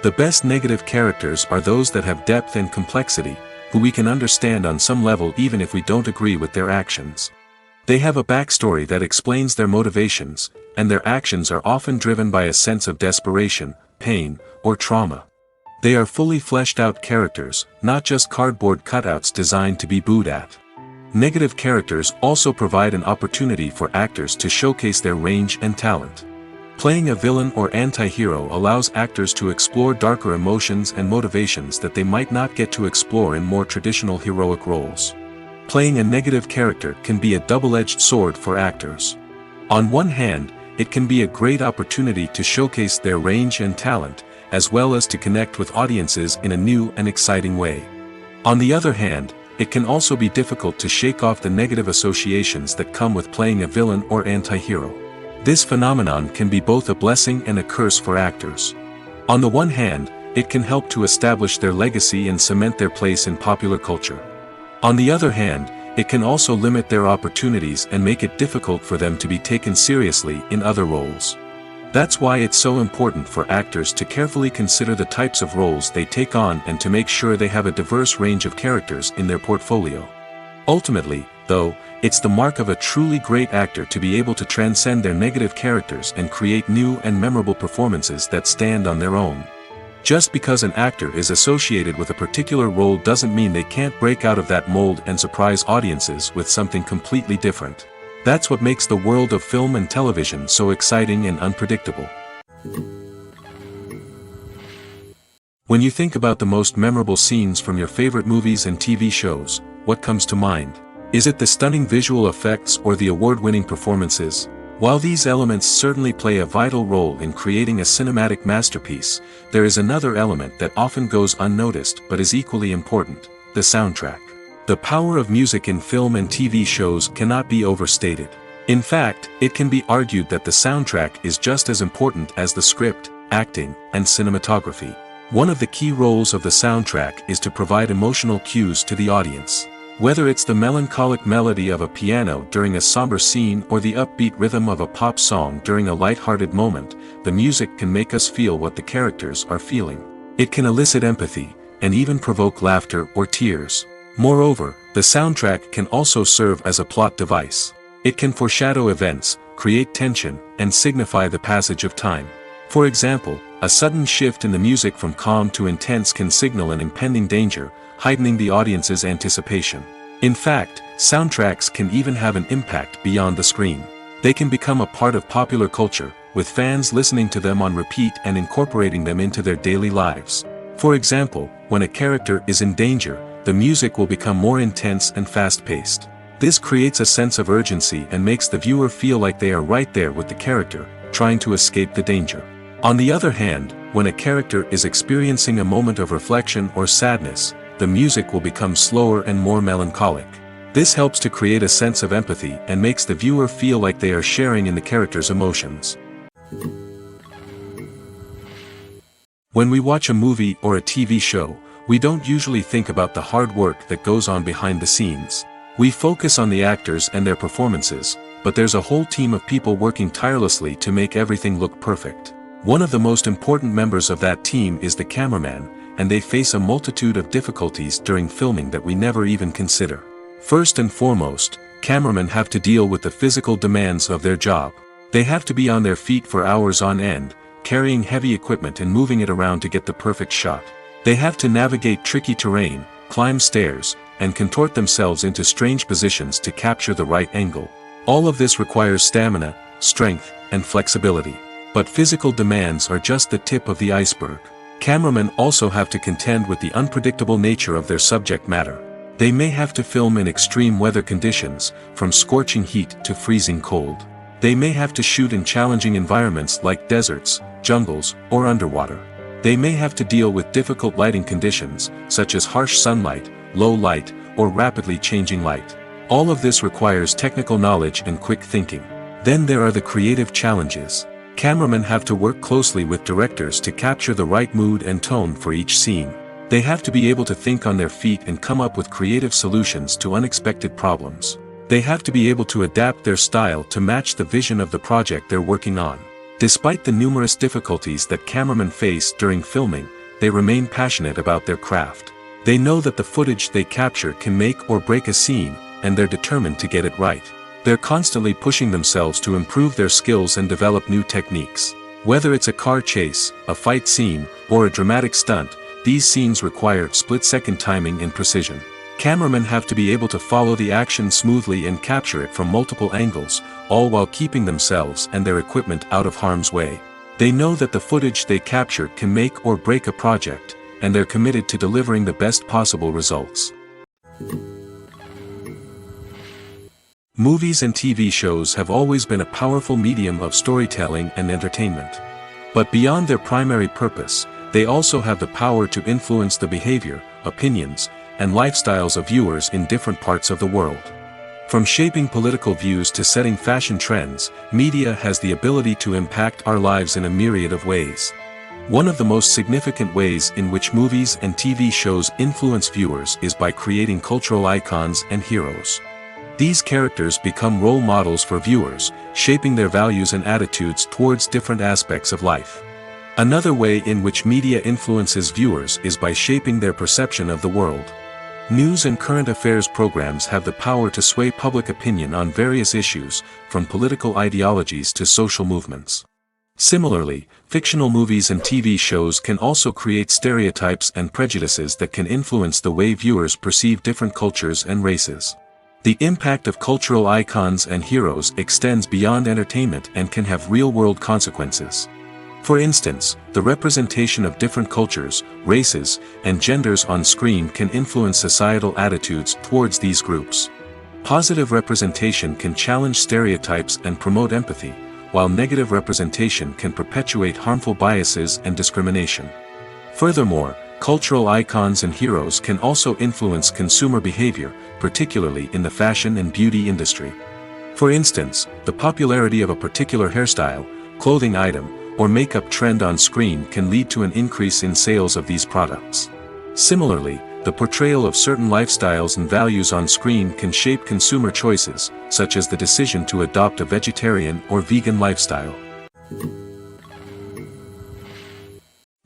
A: The best negative characters are those that have depth and complexity, who we can understand on some level even if we don't agree with their actions. They have a backstory that explains their motivations, and their actions are often driven by a sense of desperation, pain, or trauma. They are fully fleshed out characters, not just cardboard cutouts designed to be booed at. Negative characters also provide an opportunity for actors to showcase their range and talent. Playing a villain or anti-hero allows actors to explore darker emotions and motivations that they might not get to explore in more traditional heroic roles. Playing a negative character can be a double-edged sword for actors. On one hand, it can be a great opportunity to showcase their range and talent, as well as to connect with audiences in a new and exciting way. On the other hand, it can also be difficult to shake off the negative associations that come with playing a villain or anti-hero. This phenomenon can be both a blessing and a curse for actors. On the one hand, it can help to establish their legacy and cement their place in popular culture. On the other hand, it can also limit their opportunities and make it difficult for them to be taken seriously in other roles. That's why it's so important for actors to carefully consider the types of roles they take on and to make sure they have a diverse range of characters in their portfolio. Ultimately, though, it's the mark of a truly great actor to be able to transcend their negative characters and create new and memorable performances that stand on their own. Just because an actor is associated with a particular role doesn't mean they can't break out of that mold and surprise audiences with something completely different. That's what makes the world of film and television so exciting and unpredictable. When you think about the most memorable scenes from your favorite movies and TV shows, what comes to mind? Is it the stunning visual effects or the award-winning performances? While these elements certainly play a vital role in creating a cinematic masterpiece, there is another element that often goes unnoticed but is equally important: the soundtrack. The power of music in film and TV shows cannot be overstated. In fact, it can be argued that the soundtrack is just as important as the script, acting, and cinematography. One of the key roles of the soundtrack is to provide emotional cues to the audience. Whether it's the melancholic melody of a piano during a somber scene or the upbeat rhythm of a pop song during a light-hearted moment, the music can make us feel what the characters are feeling. It can elicit empathy, and even provoke laughter or tears. Moreover, the soundtrack can also serve as a plot device. It can foreshadow events, create tension, and signify the passage of time. For example, a sudden shift in the music from calm to intense can signal an impending danger, heightening the audience's anticipation. In fact, soundtracks can even have an impact beyond the screen. They can become a part of popular culture, with fans listening to them on repeat and incorporating them into their daily lives. For example, when a character is in danger, the music will become more intense and fast-paced. This creates a sense of urgency and makes the viewer feel like they are right there with the character, trying to escape the danger. On the other hand, when a character is experiencing a moment of reflection or sadness, the music will become slower and more melancholic. This helps to create a sense of empathy and makes the viewer feel like they are sharing in the character's emotions. When we watch a movie or a TV show, we don't usually think about the hard work that goes on behind the scenes. We focus on the actors and their performances, but there's a whole team of people working tirelessly to make everything look perfect. One of the most important members of that team is the cameraman, and they face a multitude of difficulties during filming that we never even consider. First and foremost, cameramen have to deal with the physical demands of their job. They have to be on their feet for hours on end, carrying heavy equipment and moving it around to get the perfect shot. They have to navigate tricky terrain, climb stairs, and contort themselves into strange positions to capture the right angle. All of this requires stamina, strength, and flexibility. But physical demands are just the tip of the iceberg. Cameramen also have to contend with the unpredictable nature of their subject matter. They may have to film in extreme weather conditions, from scorching heat to freezing cold. They may have to shoot in challenging environments like deserts, jungles, or underwater. They may have to deal with difficult lighting conditions, such as harsh sunlight, low light, or rapidly changing light. All of this requires technical knowledge and quick thinking. Then there are the creative challenges. Cameramen have to work closely with directors to capture the right mood and tone for each scene. They have to be able to think on their feet and come up with creative solutions to unexpected problems. They have to be able to adapt their style to match the vision of the project they're working on. Despite the numerous difficulties that cameramen face during filming, they remain passionate about their craft. They know that the footage they capture can make or break a scene, and they're determined to get it right. They're constantly pushing themselves to improve their skills and develop new techniques. Whether it's a car chase, a fight scene, or a dramatic stunt, these scenes require split-second timing and precision. Cameramen have to be able to follow the action smoothly and capture it from multiple angles, all while keeping themselves and their equipment out of harm's way. They know that the footage they capture can make or break a project, and they're committed to delivering the best possible results. Movies and TV shows have always been a powerful medium of storytelling and entertainment. But beyond their primary purpose, they also have the power to influence the behavior, opinions, and lifestyles of viewers in different parts of the world. From shaping political views to setting fashion trends, media has the ability to impact our lives in a myriad of ways. One of the most significant ways in which movies and TV shows influence viewers is by creating cultural icons and heroes. These characters become role models for viewers, shaping their values and attitudes towards different aspects of life. Another way in which media influences viewers is by shaping their perception of the world. News and current affairs programs have the power to sway public opinion on various issues, from political ideologies to social movements. Similarly, fictional movies and TV shows can also create stereotypes and prejudices that can influence the way viewers perceive different cultures and races. The impact of cultural icons and heroes extends beyond entertainment and can have real-world consequences. For instance, the representation of different cultures, races, and genders on screen can influence societal attitudes towards these groups. Positive representation can challenge stereotypes and promote empathy, while negative representation can perpetuate harmful biases and discrimination. Furthermore, cultural icons and heroes can also influence consumer behavior, particularly in the fashion and beauty industry. For instance, the popularity of a particular hairstyle, clothing item, or makeup trend on screen can lead to an increase in sales of these products. Similarly, the portrayal of certain lifestyles and values on screen can shape consumer choices, such as the decision to adopt a vegetarian or vegan lifestyle.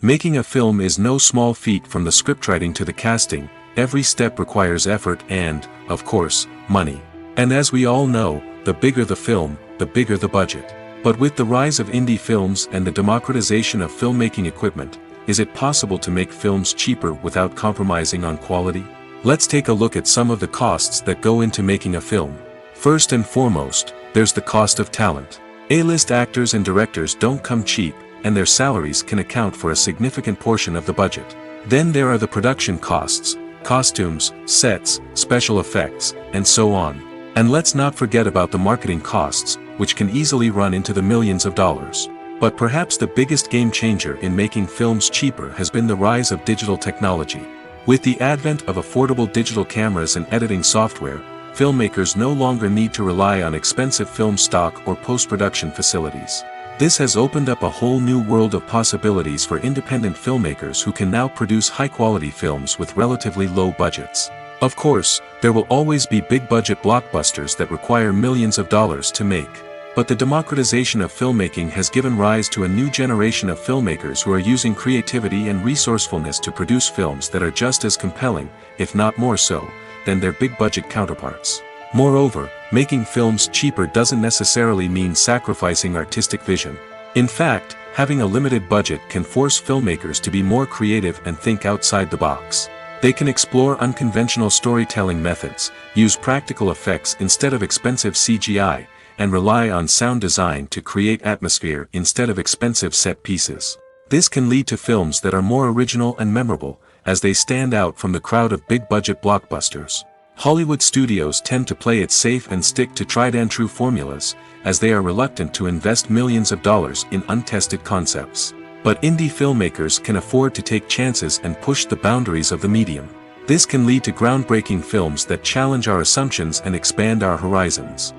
A: Making a film is no small feat. From the scriptwriting to the casting, every step requires effort and, of course, money. And as we all know, the bigger the film, the bigger the budget. But with the rise of indie films and the democratization of filmmaking equipment, is it possible to make films cheaper without compromising on quality? Let's take a look at some of the costs that go into making a film. First and foremost, there's the cost of talent. A-list actors and directors don't come cheap, and their salaries can account for a significant portion of the budget. Then there are the production costs, costumes, sets, special effects, and so on. And let's not forget about the marketing costs, which can easily run into the millions of dollars. But perhaps the biggest game changer in making films cheaper has been the rise of digital technology. With the advent of affordable digital cameras and editing software, filmmakers no longer need to rely on expensive film stock or post-production facilities. This has opened up a whole new world of possibilities for independent filmmakers who can now produce high-quality films with relatively low budgets. Of course, there will always be big-budget blockbusters that require millions of dollars to make. But the democratization of filmmaking has given rise to a new generation of filmmakers who are using creativity and resourcefulness to produce films that are just as compelling, if not more so, than their big-budget counterparts. Moreover, making films cheaper doesn't necessarily mean sacrificing artistic vision. In fact, having a limited budget can force filmmakers to be more creative and think outside the box. They can explore unconventional storytelling methods, use practical effects instead of expensive CGI, and rely on sound design to create atmosphere instead of expensive set pieces. This can lead to films that are more original and memorable, as they stand out from the crowd of big-budget blockbusters. Hollywood studios tend to play it safe and stick to tried-and-true formulas, as they are reluctant to invest millions of dollars in untested concepts. But indie filmmakers can afford to take chances and push the boundaries of the medium. This can lead to groundbreaking films that challenge our assumptions and expand our horizons.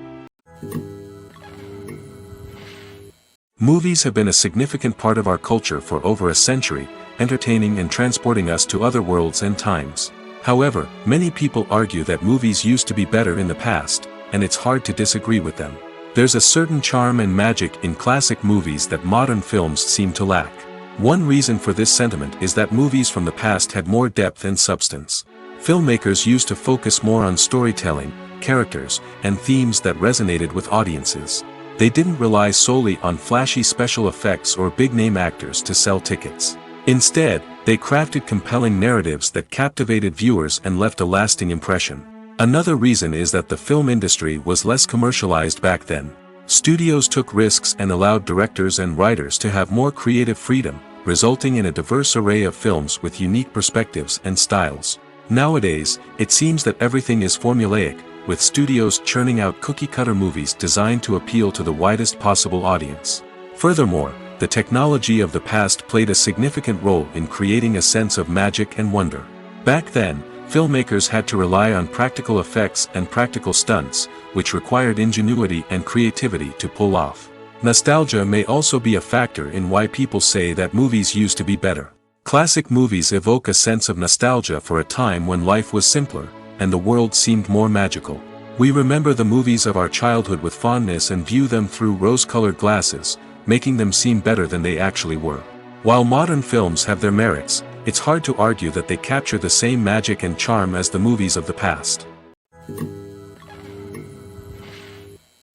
A: Movies have been a significant part of our culture for over a century, entertaining and transporting us to other worlds and times. However, many people argue that movies used to be better in the past, and it's hard to disagree with them. There's a certain charm and magic in classic movies that modern films seem to lack. One reason for this sentiment is that movies from the past had more depth and substance. Filmmakers used to focus more on storytelling, characters, and themes that resonated with audiences. They didn't rely solely on flashy special effects or big-name actors to sell tickets. Instead, they crafted compelling narratives that captivated viewers and left a lasting impression. Another reason is that the film industry was less commercialized back then. Studios took risks and allowed directors and writers to have more creative freedom, resulting in a diverse array of films with unique perspectives and styles. Nowadays, it seems that everything is formulaic, with studios churning out cookie-cutter movies designed to appeal to the widest possible audience. Furthermore, the technology of the past played a significant role in creating a sense of magic and wonder. Back then, filmmakers had to rely on practical effects and practical stunts, which required ingenuity and creativity to pull off. Nostalgia may also be a factor in why people say that movies used to be better. Classic movies evoke a sense of nostalgia for a time when life was simpler, and the world seemed more magical. We remember the movies of our childhood with fondness and view them through rose-colored glasses, making them seem better than they actually were. While modern films have their merits, it's hard to argue that they capture the same magic and charm as the movies of the past.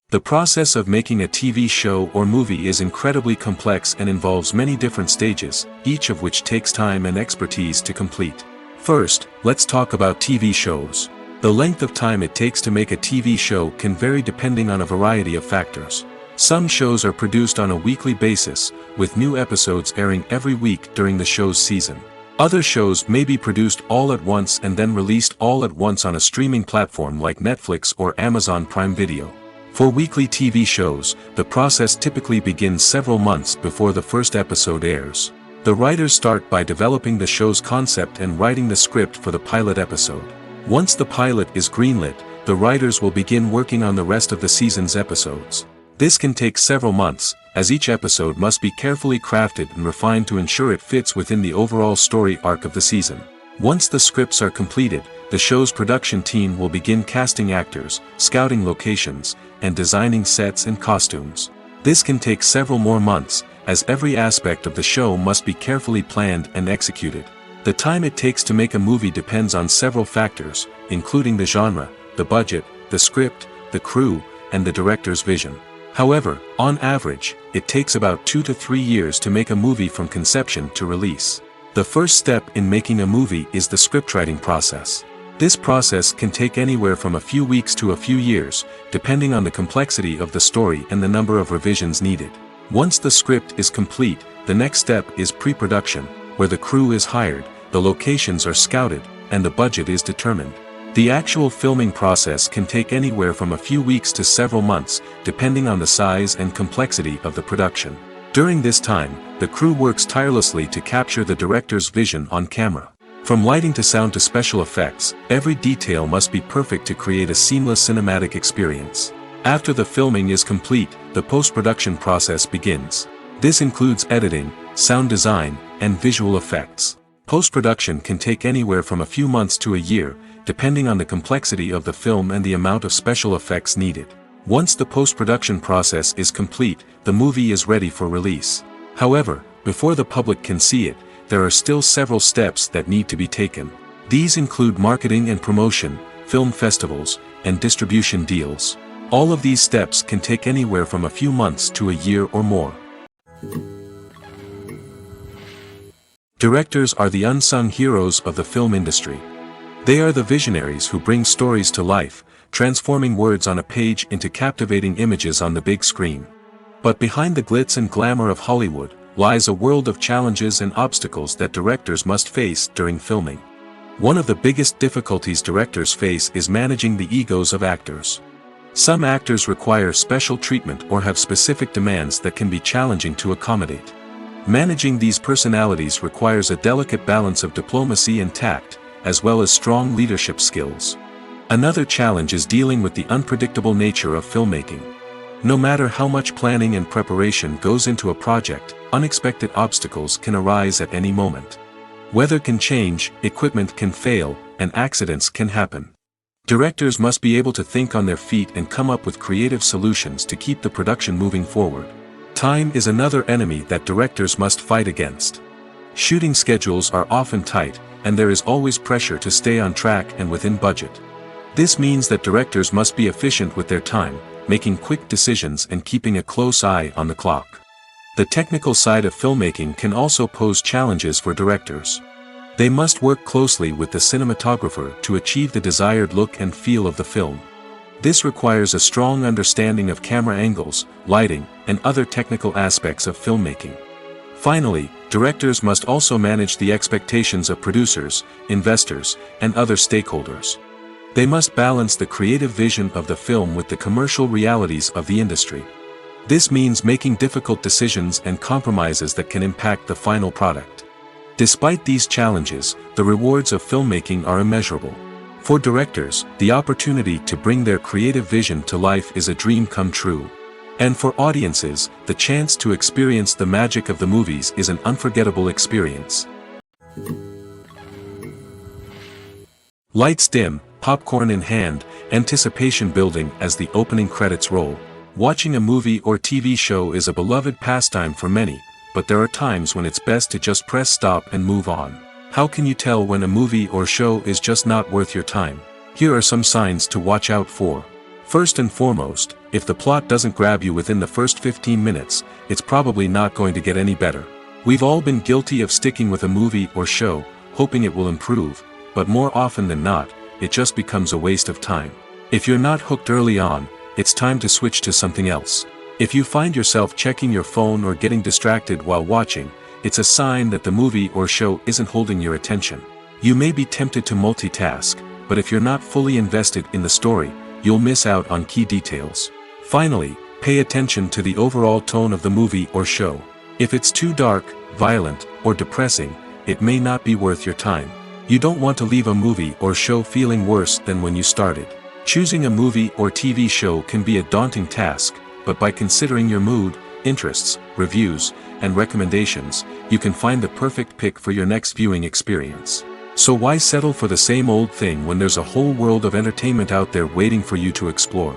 A: The process of making a TV show or movie is incredibly complex and involves many different stages, each of which takes time and expertise to complete. First, let's talk about TV shows. The length of time it takes to make a TV show can vary depending on a variety of factors. Some shows are produced on a weekly basis, with new episodes airing every week during the show's season. Other shows may be produced all at once and then released all at once on a streaming platform like Netflix or Amazon Prime Video. For weekly TV shows, the process typically begins several months before the first episode airs. The writers start by developing the show's concept and writing the script for the pilot episode. Once the pilot is greenlit, the writers will begin working on the rest of the season's episodes. This can take several months, as each episode must be carefully crafted and refined to ensure it fits within the overall story arc of the season. Once the scripts are completed, the show's production team will begin casting actors, scouting locations, and designing sets and costumes. This can take several more months, as every aspect of the show must be carefully planned and executed. The time it takes to make a movie depends on several factors, including the genre, the budget, the script, the crew, and the director's vision. However, on average, it takes about 2 to 3 years to make a movie from conception to release. The first step in making a movie is the scriptwriting process. This process can take anywhere from a few weeks to a few years, depending on the complexity of the story and the number of revisions needed. Once the script is complete, the next step is pre-production, where the crew is hired, the locations are scouted, and the budget is determined. The actual filming process can take anywhere from a few weeks to several months, depending on the size and complexity of the production. During this time, the crew works tirelessly to capture the director's vision on camera. From lighting to sound to special effects, every detail must be perfect to create a seamless cinematic experience. After the filming is complete, the post-production process begins. This includes editing, sound design, and visual effects. Post-production can take anywhere from a few months to a year, depending on the complexity of the film and the amount of special effects needed. Once the post-production process is complete, the movie is ready for release. However, before the public can see it, there are still several steps that need to be taken. These include marketing and promotion, film festivals, and distribution deals. All of these steps can take anywhere from a few months to a year or more. Directors are the unsung heroes of the film industry. They are the visionaries who bring stories to life, transforming words on a page into captivating images on the big screen. But behind the glitz and glamour of Hollywood, lies a world of challenges and obstacles that directors must face during filming. One of the biggest difficulties directors face is managing the egos of actors. Some actors require special treatment or have specific demands that can be challenging to accommodate. Managing these personalities requires a delicate balance of diplomacy and tact, as well as strong leadership skills. Another challenge is dealing with the unpredictable nature of filmmaking. No matter how much planning and preparation goes into a project, unexpected obstacles can arise at any moment. Weather can change, equipment can fail, and accidents can happen. Directors must be able to think on their feet and come up with creative solutions to keep the production moving forward. Time is another enemy that directors must fight against. Shooting schedules are often tight, and there is always pressure to stay on track and within budget. This means that directors must be efficient with their time, making quick decisions and keeping a close eye on the clock. The technical side of filmmaking can also pose challenges for directors. They must work closely with the cinematographer to achieve the desired look and feel of the film. This requires a strong understanding of camera angles, lighting, and other technical aspects of filmmaking. Finally, directors must also manage the expectations of producers, investors, and other stakeholders. They must balance the creative vision of the film with the commercial realities of the industry. This means making difficult decisions and compromises that can impact the final product. Despite these challenges, the rewards of filmmaking are immeasurable. For directors, the opportunity to bring their creative vision to life is a dream come true. And for audiences, the chance to experience the magic of the movies is an unforgettable experience. Lights dim, popcorn in hand, anticipation building as the opening credits roll. Watching a movie or TV show is a beloved pastime for many, but there are times when it's best to just press stop and move on. How can you tell when a movie or show is just not worth your time? Here are some signs to watch out for. First and foremost, if the plot doesn't grab you within the first 15 minutes, it's probably not going to get any better. We've all been guilty of sticking with a movie or show, hoping it will improve, but more often than not, it just becomes a waste of time. If you're not hooked early on, it's time to switch to something else. If you find yourself checking your phone or getting distracted while watching, it's a sign that the movie or show isn't holding your attention. You may be tempted to multitask, but if you're not fully invested in the story, you'll miss out on key details. Finally, pay attention to the overall tone of the movie or show. If it's too dark, violent, or depressing, it may not be worth your time. You don't want to leave a movie or show feeling worse than when you started. Choosing a movie or TV show can be a daunting task, but by considering your mood, interests, reviews, and recommendations, you can find the perfect pick for your next viewing experience. So why settle for the same old thing when there's a whole world of entertainment out there waiting for you to explore?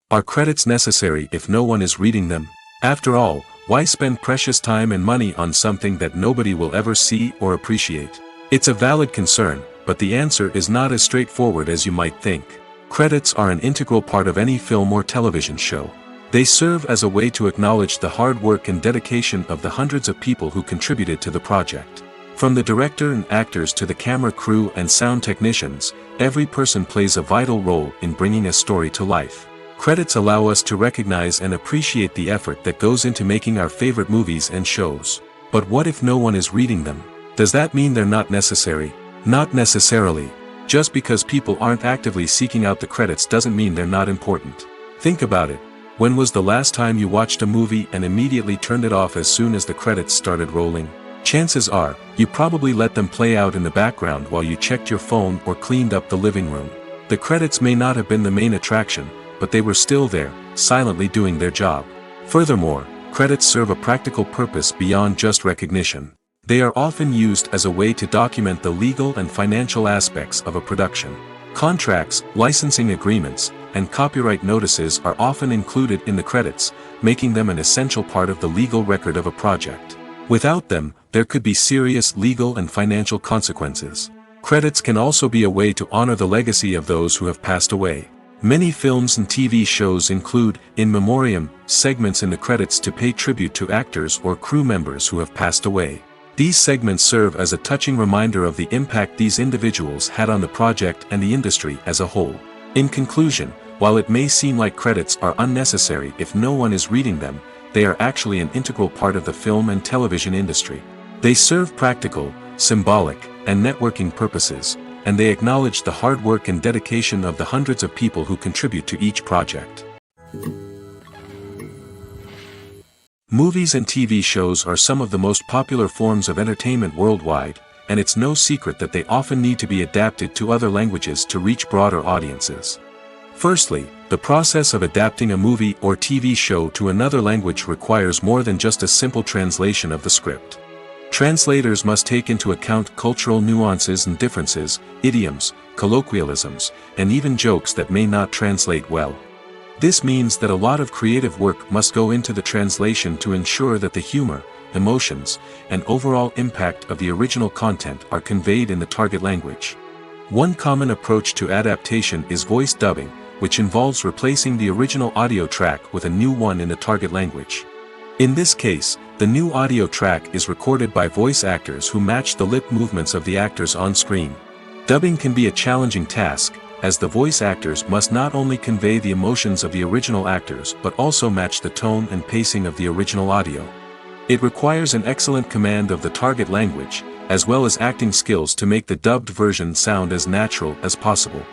A: Are credits necessary if no one is reading them? After all, why spend precious time and money on something that nobody will ever see or appreciate? It's a valid concern, but the answer is not as straightforward as you might think. Credits are an integral part of any film or television show. They serve as a way to acknowledge the hard work and dedication of the hundreds of people who contributed to the project. From the director and actors to the camera crew and sound technicians, every person plays a vital role in bringing a story to life. Credits allow us to recognize and appreciate the effort that goes into making our favorite movies and shows. But what if no one is reading them? Does that mean they're not necessary? Not necessarily. Just because people aren't actively seeking out the credits doesn't mean they're not important. Think about it. When was the last time you watched a movie and immediately turned it off as soon as the credits started rolling? Chances are, you probably let them play out in the background while you checked your phone or cleaned up the living room. The credits may not have been the main attraction, but they were still there, silently doing their job. Furthermore, credits serve a practical purpose beyond just recognition. They are often used as a way to document the legal and financial aspects of a production. Contracts, licensing agreements, and copyright notices are often included in the credits, making them an essential part of the legal record of a project. Without them, there could be serious legal and financial consequences. Credits can also be a way to honor the legacy of those who have passed away. Many films and TV shows include, in memoriam, segments in the credits to pay tribute to actors or crew members who have passed away. These segments serve as a touching reminder of the impact these individuals had on the project and the industry as a whole. In conclusion, while it may seem like credits are unnecessary if no one is reading them, they are actually an integral part of the film and television industry. They serve practical, symbolic, and networking purposes, and they acknowledge the hard work and dedication of the hundreds of people who contribute to each project. Movies and TV shows are some of the most popular forms of entertainment worldwide, and it's no secret that they often need to be adapted to other languages to reach broader audiences. Firstly, the process of adapting a movie or TV show to another language requires more than just a simple translation of the script. Translators must take into account cultural nuances and differences, idioms, colloquialisms, and even jokes that may not translate well. This means that a lot of creative work must go into the translation to ensure that the humor, emotions, and overall impact of the original content are conveyed in the target language. One common approach to adaptation is voice dubbing, which involves replacing the original audio track with a new one in the target language. In this case, the new audio track is recorded by voice actors who match the lip movements of the actors on screen. Dubbing can be a challenging task, as the voice actors must not only convey the emotions of the original actors but also match the tone and pacing of the original audio. It requires an excellent command of the target language, as well as acting skills to make the dubbed version sound as natural as possible.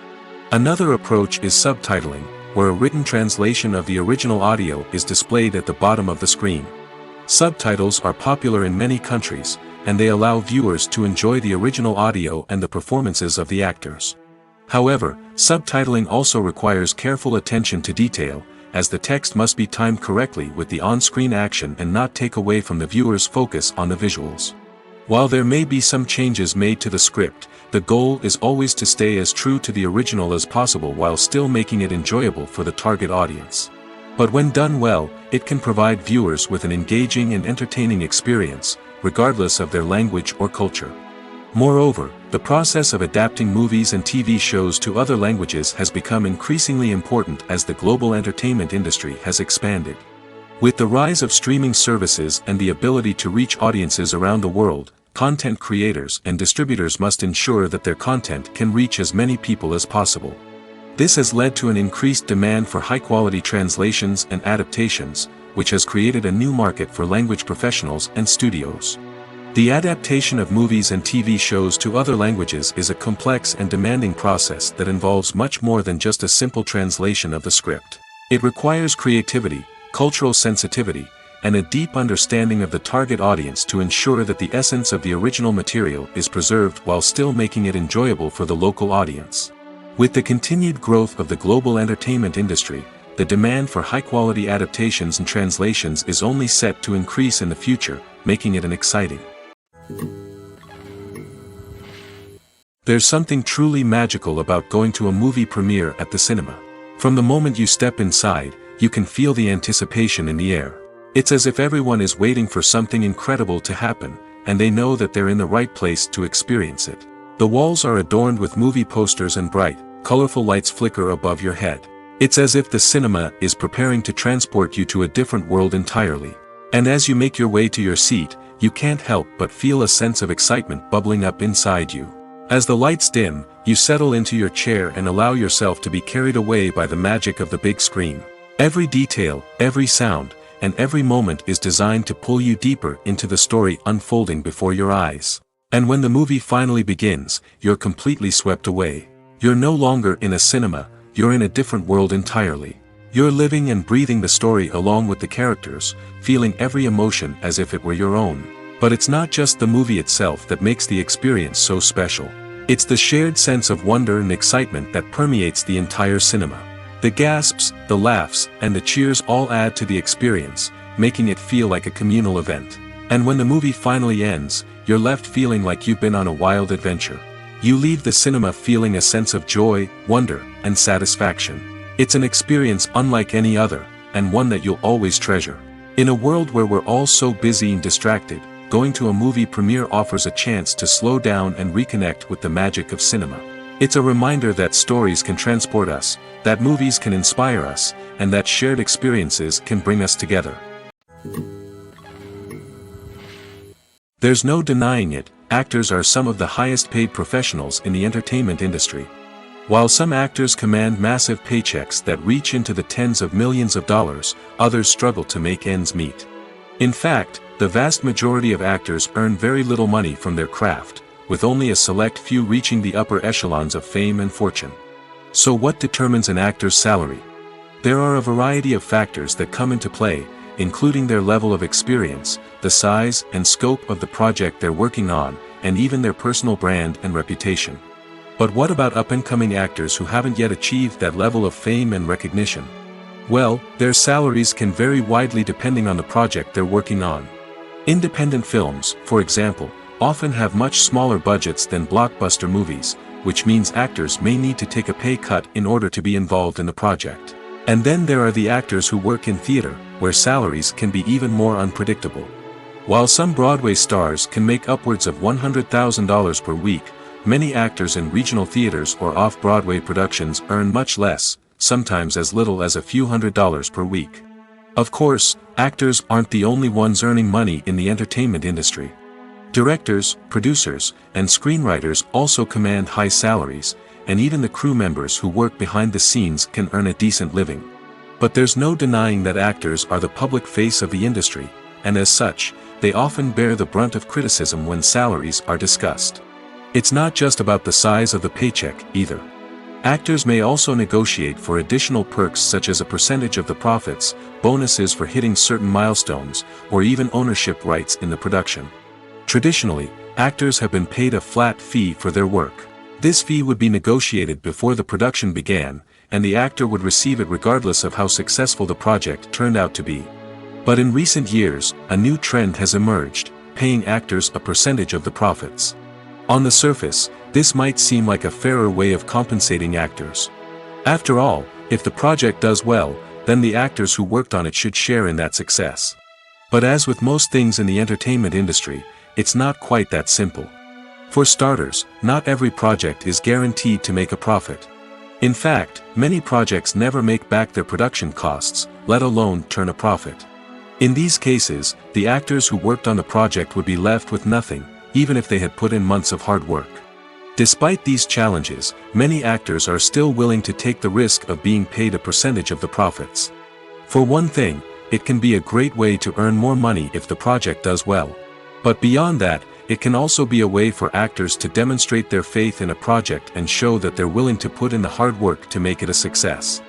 A: Another approach is subtitling, where a written translation of the original audio is displayed at the bottom of the screen. Subtitles are popular in many countries, and they allow viewers to enjoy the original audio and the performances of the actors. However, subtitling also requires careful attention to detail, as the text must be timed correctly with the on-screen action and not take away from the viewer's focus on the visuals. While there may be some changes made to the script, the goal is always to stay as true to the original as possible while still making it enjoyable for the target audience. But when done well, it can provide viewers with an engaging and entertaining experience, regardless of their language or culture. Moreover, the process of adapting movies and TV shows to other languages has become increasingly important as the global entertainment industry has expanded. With the rise of streaming services and the ability to reach audiences around the world, content creators and distributors must ensure that their content can reach as many people as possible. This has led to an increased demand for high-quality translations and adaptations, which has created a new market for language professionals and studios. The adaptation of movies and TV shows to other languages is a complex and demanding process that involves much more than just a simple translation of the script. It requires creativity, cultural sensitivity, and a deep understanding of the target audience to ensure that the essence of the original material is preserved while still making it enjoyable for the local audience. With the continued growth of the global entertainment industry, the demand for high-quality adaptations and translations is only set to increase in the future, making it an exciting. There's something truly magical about going to a movie premiere at the cinema. From the moment you step inside, you can feel the anticipation in the air. It's as if everyone is waiting for something incredible to happen, and they know that they're in the right place to experience it. The walls are adorned with movie posters and bright, colorful lights flicker above your head. It's as if the cinema is preparing to transport you to a different world entirely. And as you make your way to your seat, you can't help but feel a sense of excitement bubbling up inside you. As the lights dim, you settle into your chair and allow yourself to be carried away by the magic of the big screen. Every detail, every sound, and every moment is designed to pull you deeper into the story unfolding before your eyes. And when the movie finally begins, you're completely swept away. You're no longer in a cinema, you're in a different world entirely. You're living and breathing the story along with the characters, feeling every emotion as if it were your own. But it's not just the movie itself that makes the experience so special. It's the shared sense of wonder and excitement that permeates the entire cinema. The gasps, the laughs, and the cheers all add to the experience, making it feel like a communal event. And when the movie finally ends, you're left feeling like you've been on a wild adventure. You leave the cinema feeling a sense of joy, wonder, and satisfaction. It's an experience unlike any other, and one that you'll always treasure. In a world where we're all so busy and distracted, going to a movie premiere offers a chance to slow down and reconnect with the magic of cinema. It's a reminder that stories can transport us, that movies can inspire us, and that shared experiences can bring us together. There's no denying it, actors are some of the highest paid professionals in the entertainment industry. While some actors command massive paychecks that reach into the tens of millions of dollars, others struggle to make ends meet. In fact, the vast majority of actors earn very little money from their craft, with only a select few reaching the upper echelons of fame and fortune. So what determines an actor's salary? There are a variety of factors that come into play, including their level of experience, the size and scope of the project they're working on, and even their personal brand and reputation. But what about up-and-coming actors who haven't yet achieved that level of fame and recognition? Well, their salaries can vary widely depending on the project they're working on. Independent films, for example, often have much smaller budgets than blockbuster movies, which means actors may need to take a pay cut in order to be involved in the project. And then there are the actors who work in theater, where salaries can be even more unpredictable. While some Broadway stars can make upwards of $100,000 per week, many actors in regional theaters or off-Broadway productions earn much less, sometimes as little as a few $100s per week. Of course, actors aren't the only ones earning money in the entertainment industry. Directors, producers, and screenwriters also command high salaries, and even the crew members who work behind the scenes can earn a decent living. But there's no denying that actors are the public face of the industry, and as such, they often bear the brunt of criticism when salaries are discussed. It's not just about the size of the paycheck, either. Actors may also negotiate for additional perks such as a percentage of the profits, bonuses for hitting certain milestones, or even ownership rights in the production. Traditionally, actors have been paid a flat fee for their work. This fee would be negotiated before the production began, and the actor would receive it regardless of how successful the project turned out to be. But in recent years, a new trend has emerged, paying actors a percentage of the profits. On the surface, this might seem like a fairer way of compensating actors. After all, if the project does well, then the actors who worked on it should share in that success. But as with most things in the entertainment industry, it's not quite that simple. For starters, not every project is guaranteed to make a profit. In fact, many projects never make back their production costs, let alone turn a profit. In these cases, the actors who worked on the project would be left with nothing, even if they had put in months of hard work. Despite these challenges, many actors are still willing to take the risk of being paid a percentage of the profits. For one thing, it can be a great way to earn more money if the project does well. But beyond that, it can also be a way for actors to demonstrate their faith in a project and show that they're willing to put in the hard work to make it a success.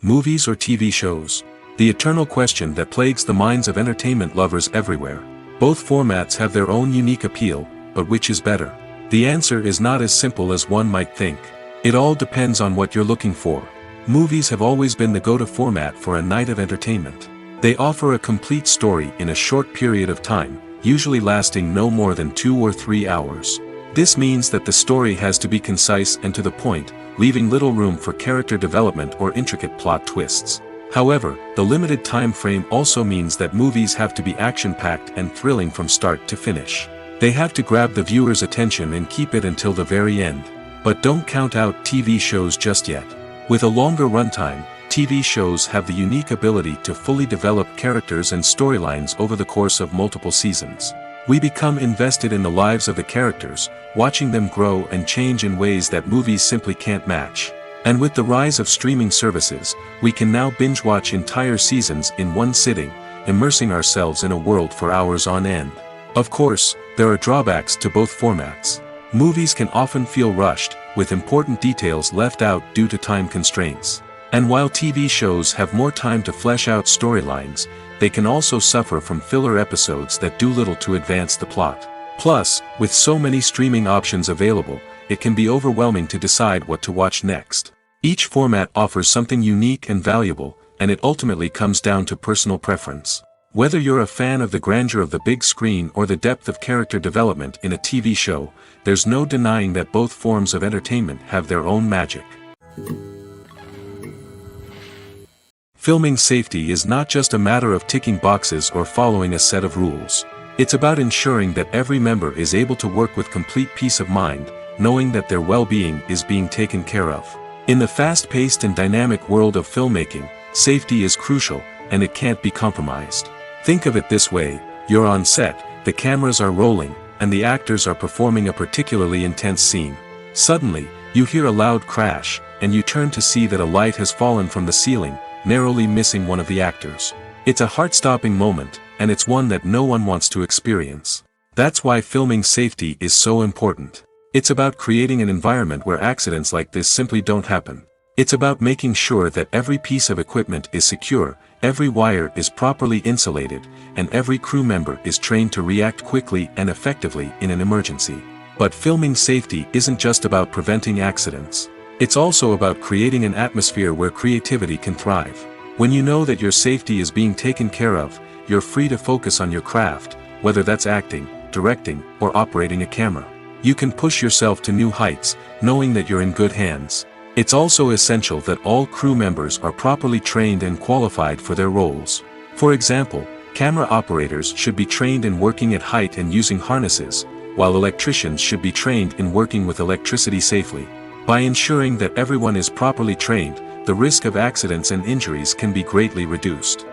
A: Movies or TV shows? The eternal question that plagues the minds of entertainment lovers everywhere. Both formats have their own unique appeal, but which is better? The answer is not as simple as one might think. It all depends on what you're looking for. Movies have always been the go-to format for a night of entertainment. They offer a complete story in a short period of time, usually lasting no more than 2 or 3 hours. This means that the story has to be concise and to the point, leaving little room for character development or intricate plot twists. However, the limited time frame also means that movies have to be action-packed and thrilling from start to finish. They have to grab the viewer's attention and keep it until the very end. But don't count out TV shows just yet. With a longer runtime, TV shows have the unique ability to fully develop characters and storylines over the course of multiple seasons. We become invested in the lives of the characters, watching them grow and change in ways that movies simply can't match. And with the rise of streaming services, we can now binge-watch entire seasons in one sitting, immersing ourselves in a world for hours on end. Of course, there are drawbacks to both formats. Movies can often feel rushed, with important details left out due to time constraints. And while TV shows have more time to flesh out storylines, they can also suffer from filler episodes that do little to advance the plot. Plus, with so many streaming options available, it can be overwhelming to decide what to watch next. Each format offers something unique and valuable, and it ultimately comes down to personal preference. Whether you're a fan of the grandeur of the big screen or the depth of character development in a TV show, there's no denying that both forms of entertainment have their own magic. Filming safety is not just a matter of ticking boxes or following a set of rules. It's about ensuring that every member is able to work with complete peace of mind, knowing that their well-being is being taken care of. In the fast-paced and dynamic world of filmmaking, safety is crucial, and it can't be compromised. Think of it this way: you're on set, the cameras are rolling, and the actors are performing a particularly intense scene. Suddenly, you hear a loud crash, and you turn to see that a light has fallen from the ceiling, narrowly missing one of the actors. It's a heart-stopping moment, and it's one that no one wants to experience. That's why filming safety is so important. It's about creating an environment where accidents like this simply don't happen. It's about making sure that every piece of equipment is secure, every wire is properly insulated, and every crew member is trained to react quickly and effectively in an emergency. But filming safety isn't just about preventing accidents. It's also about creating an atmosphere where creativity can thrive. When you know that your safety is being taken care of, you're free to focus on your craft, whether that's acting, directing, or operating a camera. You can push yourself to new heights, knowing that you're in good hands. It's also essential that all crew members are properly trained and qualified for their roles. For example, camera operators should be trained in working at height and using harnesses, while electricians should be trained in working with electricity safely. By ensuring that everyone is properly trained, the risk of accidents and injuries can be greatly reduced.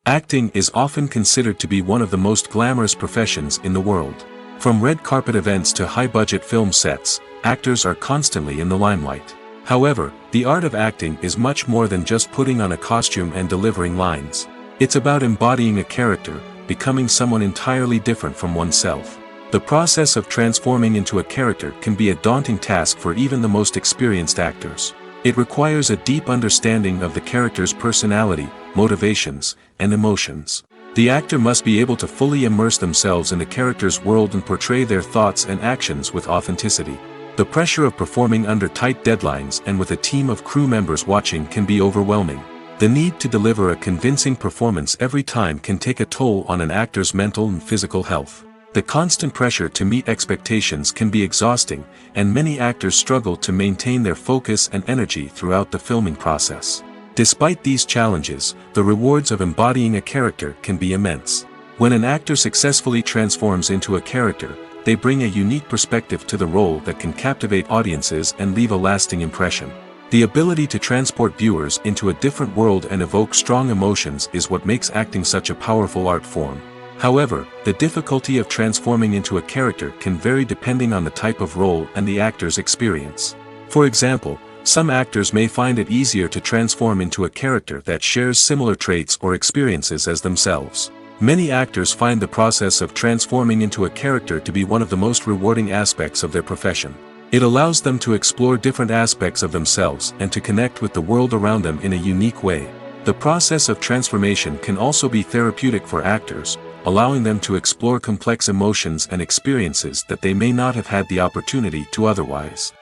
A: Acting is often considered to be one of the most glamorous professions in the world. From red carpet events to high-budget film sets, actors are constantly in the limelight. However, the art of acting is much more than just putting on a costume and delivering lines. It's about embodying a character, becoming someone entirely different from oneself. The process of transforming into a character can be a daunting task for even the most experienced actors. It requires a deep understanding of the character's personality, motivations, and emotions. The actor must be able to fully immerse themselves in the character's world and portray their thoughts and actions with authenticity. The pressure of performing under tight deadlines and with a team of crew members watching can be overwhelming. The need to deliver a convincing performance every time can take a toll on an actor's mental and physical health. The constant pressure to meet expectations can be exhausting, and many actors struggle to maintain their focus and energy throughout the filming process. Despite these challenges, the rewards of embodying a character can be immense. When an actor successfully transforms into a character, they bring a unique perspective to the role that can captivate audiences and leave a lasting impression. The ability to transport viewers into a different world and evoke strong emotions is what makes acting such a powerful art form. However, the difficulty of transforming into a character can vary depending on the type of role and the actor's experience. For example, some actors may find it easier to transform into a character that shares similar traits or experiences as themselves. Many actors find the process of transforming into a character to be one of the most rewarding aspects of their profession. It allows them to explore different aspects of themselves and to connect with the world around them in a unique way. The process of transformation can also be therapeutic for actors, allowing them to explore complex emotions and experiences that they may not have had the opportunity to otherwise.